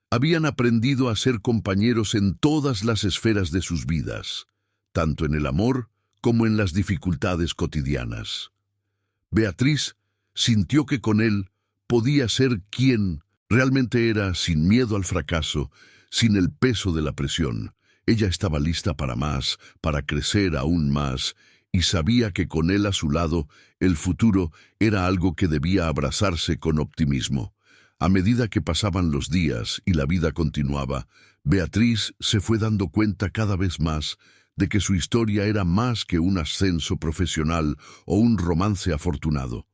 Habían aprendido a ser compañeros en todas las esferas de sus vidas, tanto en el amor como en las dificultades cotidianas. Beatriz sintió que con él podía ser quien realmente era, sin miedo al fracaso, sin el peso de la presión. Ella estaba lista para más, para crecer aún más, y sabía que con él a su lado, el futuro era algo que debía abrazarse con optimismo. A medida que pasaban los días y la vida continuaba, Beatriz se fue dando cuenta cada vez más de que su historia era más que un ascenso profesional o un romance afortunado.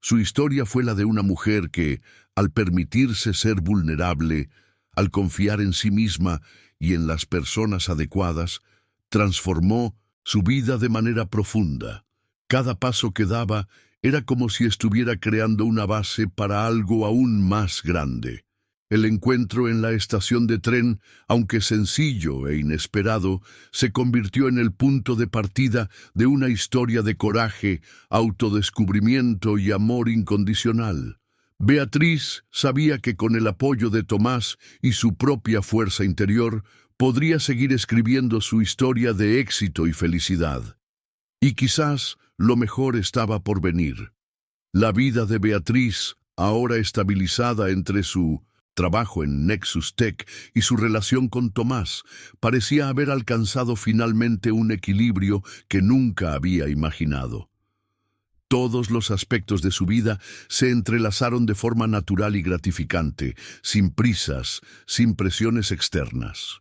Su historia fue la de una mujer que, al permitirse ser vulnerable, al confiar en sí misma y en las personas adecuadas, transformó su vida de manera profunda. Cada paso que daba era como si estuviera creando una base para algo aún más grande. El encuentro en la estación de tren, aunque sencillo e inesperado, se convirtió en el punto de partida de una historia de coraje, autodescubrimiento y amor incondicional. Beatriz sabía que con el apoyo de Tomás y su propia fuerza interior podría seguir escribiendo su historia de éxito y felicidad. Y quizás lo mejor estaba por venir. La vida de Beatriz, ahora estabilizada entre su trabajo en Nexus Tech y su relación con Tomás, parecía haber alcanzado finalmente un equilibrio que nunca había imaginado. Todos los aspectos de su vida se entrelazaron de forma natural y gratificante, sin prisas, sin presiones externas.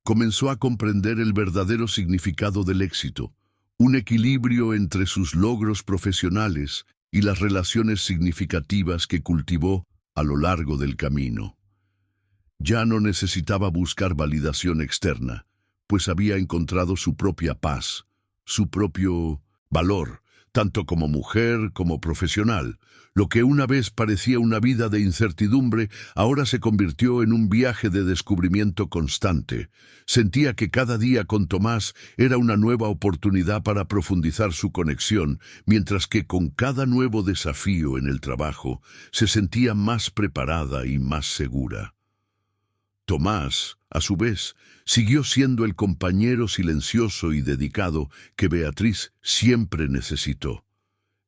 Comenzó a comprender el verdadero significado del éxito, un equilibrio entre sus logros profesionales y las relaciones significativas que cultivó a lo largo del camino. Ya no necesitaba buscar validación externa, pues había encontrado su propia paz, su propio valor, tanto como mujer como profesional. Lo que una vez parecía una vida de incertidumbre, ahora se convirtió en un viaje de descubrimiento constante. Sentía que cada día con Tomás era una nueva oportunidad para profundizar su conexión, mientras que con cada nuevo desafío en el trabajo se sentía más preparada y más segura. Tomás, a su vez, siguió siendo el compañero silencioso y dedicado que Beatriz siempre necesitó.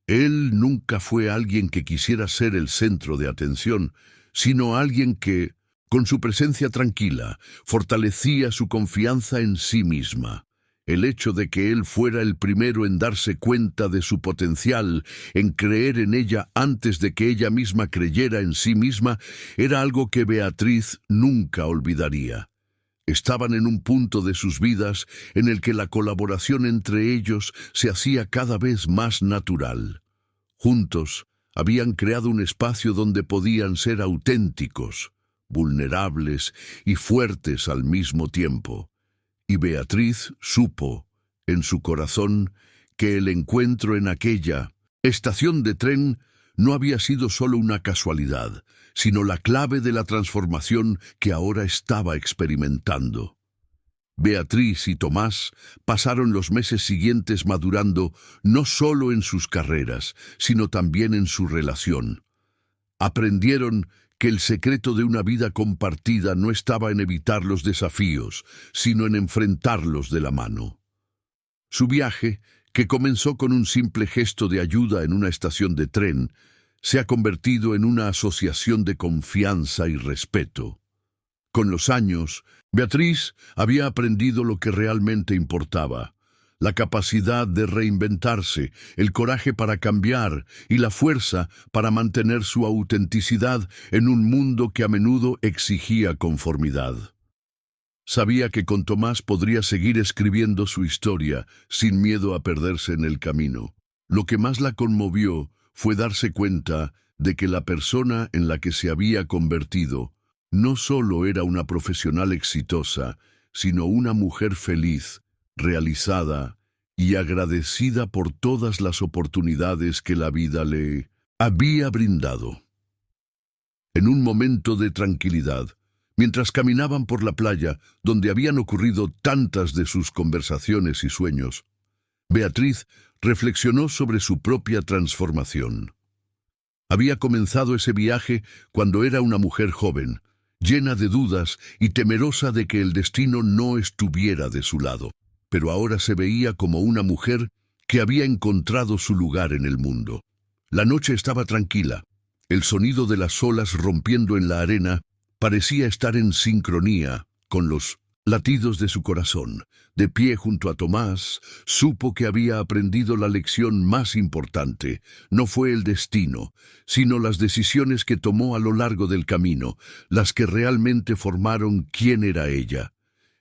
Él nunca fue alguien que quisiera ser el centro de atención, sino alguien que, con su presencia tranquila, fortalecía su confianza en sí misma. El hecho de que él fuera el primero en darse cuenta de su potencial, en creer en ella antes de que ella misma creyera en sí misma, era algo que Beatriz nunca olvidaría. Estaban en un punto de sus vidas en el que la colaboración entre ellos se hacía cada vez más natural. Juntos, habían creado un espacio donde podían ser auténticos, vulnerables y fuertes al mismo tiempo. Y Beatriz supo, en su corazón, que el encuentro en aquella estación de tren no había sido solo una casualidad, sino la clave de la transformación que ahora estaba experimentando. Beatriz y Tomás pasaron los meses siguientes madurando no solo en sus carreras, sino también en su relación. Aprendieron que el secreto de una vida compartida no estaba en evitar los desafíos, sino en enfrentarlos de la mano. Su viaje, que comenzó con un simple gesto de ayuda en una estación de tren, se ha convertido en una asociación de confianza y respeto. Con los años, Beatriz había aprendido lo que realmente importaba: la capacidad de reinventarse, el coraje para cambiar y la fuerza para mantener su autenticidad en un mundo que a menudo exigía conformidad. Sabía que con Tomás podría seguir escribiendo su historia sin miedo a perderse en el camino. Lo que más la conmovió fue darse cuenta de que la persona en la que se había convertido no solo era una profesional exitosa, sino una mujer feliz, realizada y agradecida por todas las oportunidades que la vida le había brindado. En un momento de tranquilidad, mientras caminaban por la playa donde habían ocurrido tantas de sus conversaciones y sueños, Beatriz reflexionó sobre su propia transformación. Había comenzado ese viaje cuando era una mujer joven, llena de dudas y temerosa de que el destino no estuviera de su lado. Pero ahora se veía como una mujer que había encontrado su lugar en el mundo. La noche estaba tranquila. El sonido de las olas rompiendo en la arena parecía estar en sincronía con los latidos de su corazón. De pie junto a Tomás, supo que había aprendido la lección más importante. No fue el destino, sino las decisiones que tomó a lo largo del camino, las que realmente formaron quién era ella.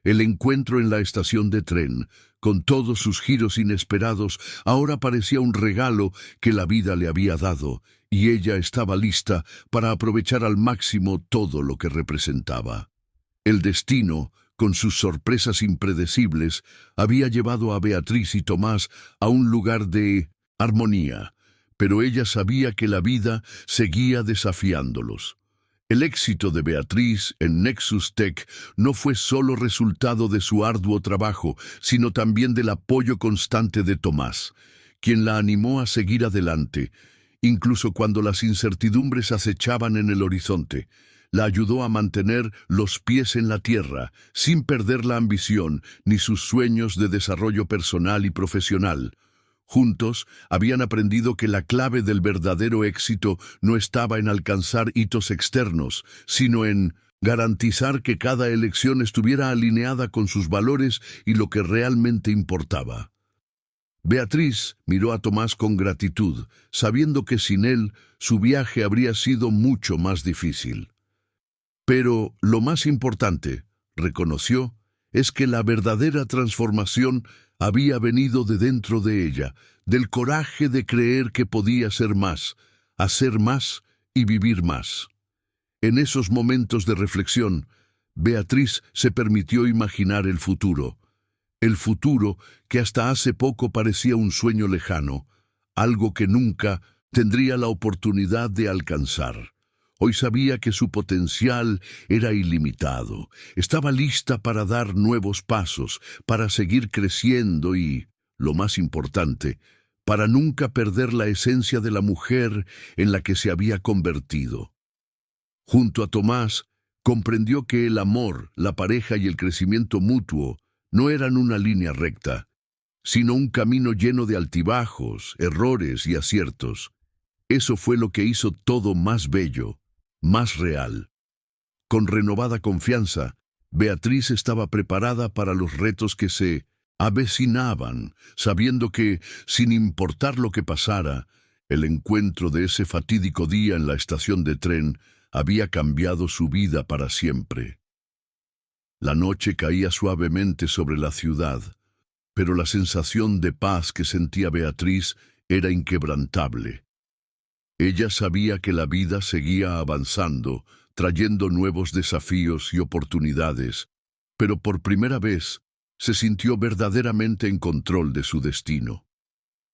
El encuentro en la estación de tren, con todos sus giros inesperados, ahora parecía un regalo que la vida le había dado, y ella estaba lista para aprovechar al máximo todo lo que representaba. El destino, con sus sorpresas impredecibles, había llevado a Beatriz y Tomás a un lugar de armonía, pero ella sabía que la vida seguía desafiándolos. El éxito de Beatriz en Nexus Tech no fue solo resultado de su arduo trabajo, sino también del apoyo constante de Tomás, quien la animó a seguir adelante, incluso cuando las incertidumbres acechaban en el horizonte. la ayudó a mantener los pies en la tierra, sin perder la ambición ni sus sueños de desarrollo personal y profesional. Juntos habían aprendido que la clave del verdadero éxito no estaba en alcanzar hitos externos, sino en garantizar que cada elección estuviera alineada con sus valores y lo que realmente importaba. Beatriz miró a Tomás con gratitud, sabiendo que sin él su viaje habría sido mucho más difícil. Pero lo más importante, reconoció, es que la verdadera transformación había venido de dentro de ella, del coraje de creer que podía ser más, hacer más y vivir más. En esos momentos de reflexión, Beatriz se permitió imaginar el futuro que hasta hace poco parecía un sueño lejano, algo que nunca tendría la oportunidad de alcanzar. Hoy sabía que su potencial era ilimitado. Estaba lista para dar nuevos pasos, para seguir creciendo y, lo más importante, para nunca perder la esencia de la mujer en la que se había convertido. Junto a Tomás, comprendió que el amor, la pareja y el crecimiento mutuo no eran una línea recta, sino un camino lleno de altibajos, errores y aciertos. Eso fue lo que hizo todo más bello, más real. Con renovada confianza, Beatriz estaba preparada para los retos que se avecinaban, sabiendo que, sin importar lo que pasara, el encuentro de ese fatídico día en la estación de tren había cambiado su vida para siempre. La noche caía suavemente sobre la ciudad, pero la sensación de paz que sentía Beatriz era inquebrantable. Ella sabía que la vida seguía avanzando, trayendo nuevos desafíos y oportunidades, pero por primera vez se sintió verdaderamente en control de su destino.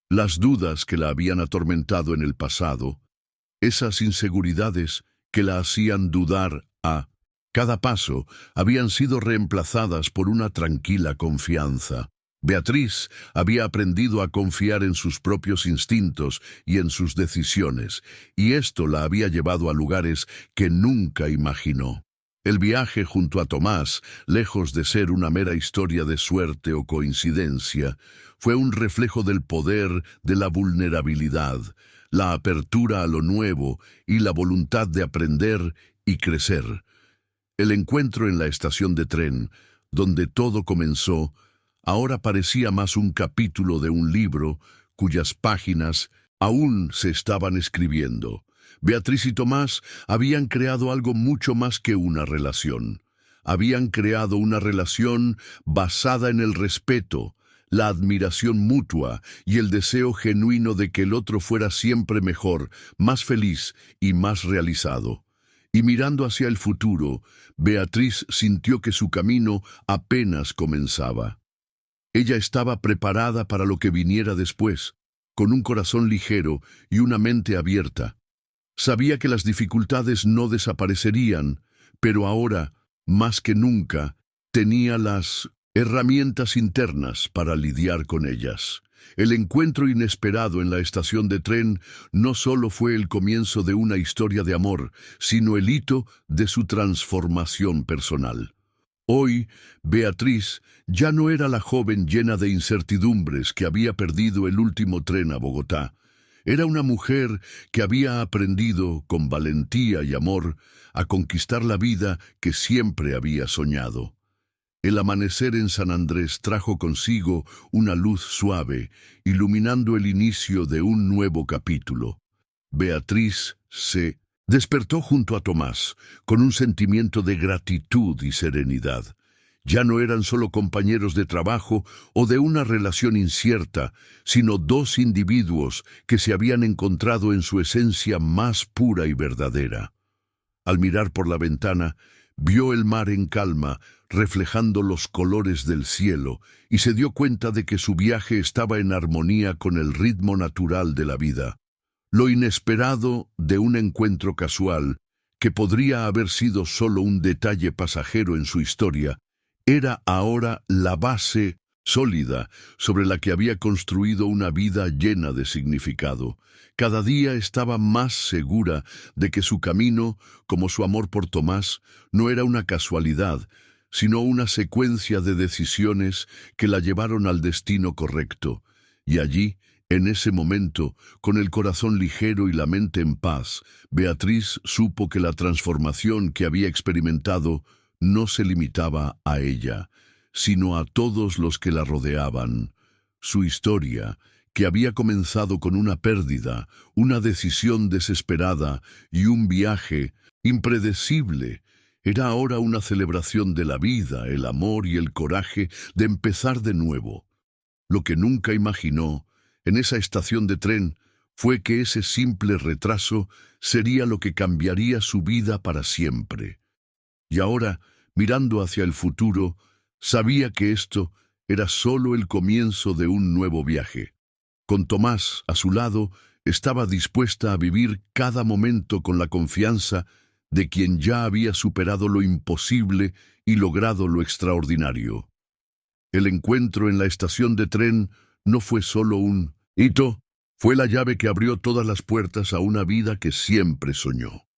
Las dudas que la habían atormentado en el pasado, esas inseguridades que la hacían dudar a cada paso, habían sido reemplazadas por una tranquila confianza. Beatriz había aprendido a confiar en sus propios instintos y en sus decisiones, y esto la había llevado a lugares que nunca imaginó. El viaje junto a Tomás, lejos de ser una mera historia de suerte o coincidencia, fue un reflejo del poder de la vulnerabilidad, la apertura a lo nuevo y la voluntad de aprender y crecer. El encuentro en la estación de tren, donde todo comenzó, ahora parecía más un capítulo de un libro cuyas páginas aún se estaban escribiendo. Beatriz y Tomás habían creado algo mucho más que una relación. Habían creado una relación basada en el respeto, la admiración mutua y el deseo genuino de que el otro fuera siempre mejor, más feliz y más realizado. Y mirando hacia el futuro, Beatriz sintió que su camino apenas comenzaba. Ella estaba preparada para lo que viniera después, con un corazón ligero y una mente abierta. Sabía que las dificultades no desaparecerían, pero ahora, más que nunca, tenía las herramientas internas para lidiar con ellas. El encuentro inesperado en la estación de tren no solo fue el comienzo de una historia de amor, sino el hito de su transformación personal. Hoy, Beatriz ya no era la joven llena de incertidumbres que había perdido el último tren a Bogotá. Era una mujer que había aprendido, con valentía y amor, a conquistar la vida que siempre había soñado. El amanecer en San Andrés trajo consigo una luz suave, iluminando el inicio de un nuevo capítulo. Beatriz se despertó junto a Tomás, con un sentimiento de gratitud y serenidad. Ya no eran solo compañeros de trabajo o de una relación incierta, sino dos individuos que se habían encontrado en su esencia más pura y verdadera. Al mirar por la ventana, vio el mar en calma, reflejando los colores del cielo, y se dio cuenta de que su viaje estaba en armonía con el ritmo natural de la vida. Lo inesperado de un encuentro casual, que podría haber sido solo un detalle pasajero en su historia, era ahora la base sólida, sobre la que había construido una vida llena de significado. Cada día estaba más segura de que su camino, como su amor por Tomás, no era una casualidad, sino una secuencia de decisiones que la llevaron al destino correcto. Y allí, en ese momento, con el corazón ligero y la mente en paz, Beatriz supo que la transformación que había experimentado no se limitaba a ella, sino a todos los que la rodeaban. Su historia, que había comenzado con una pérdida, una decisión desesperada y un viaje impredecible, era ahora una celebración de la vida, el amor y el coraje de empezar de nuevo. Lo que nunca imaginó, en esa estación de tren, fue que ese simple retraso sería lo que cambiaría su vida para siempre. Y ahora, mirando hacia el futuro, sabía que esto era solo el comienzo de un nuevo viaje. Con Tomás a su lado, estaba dispuesta a vivir cada momento con la confianza de quien ya había superado lo imposible y logrado lo extraordinario. El encuentro en la estación de tren no fue solo un hito, fue la llave que abrió todas las puertas a una vida que siempre soñó.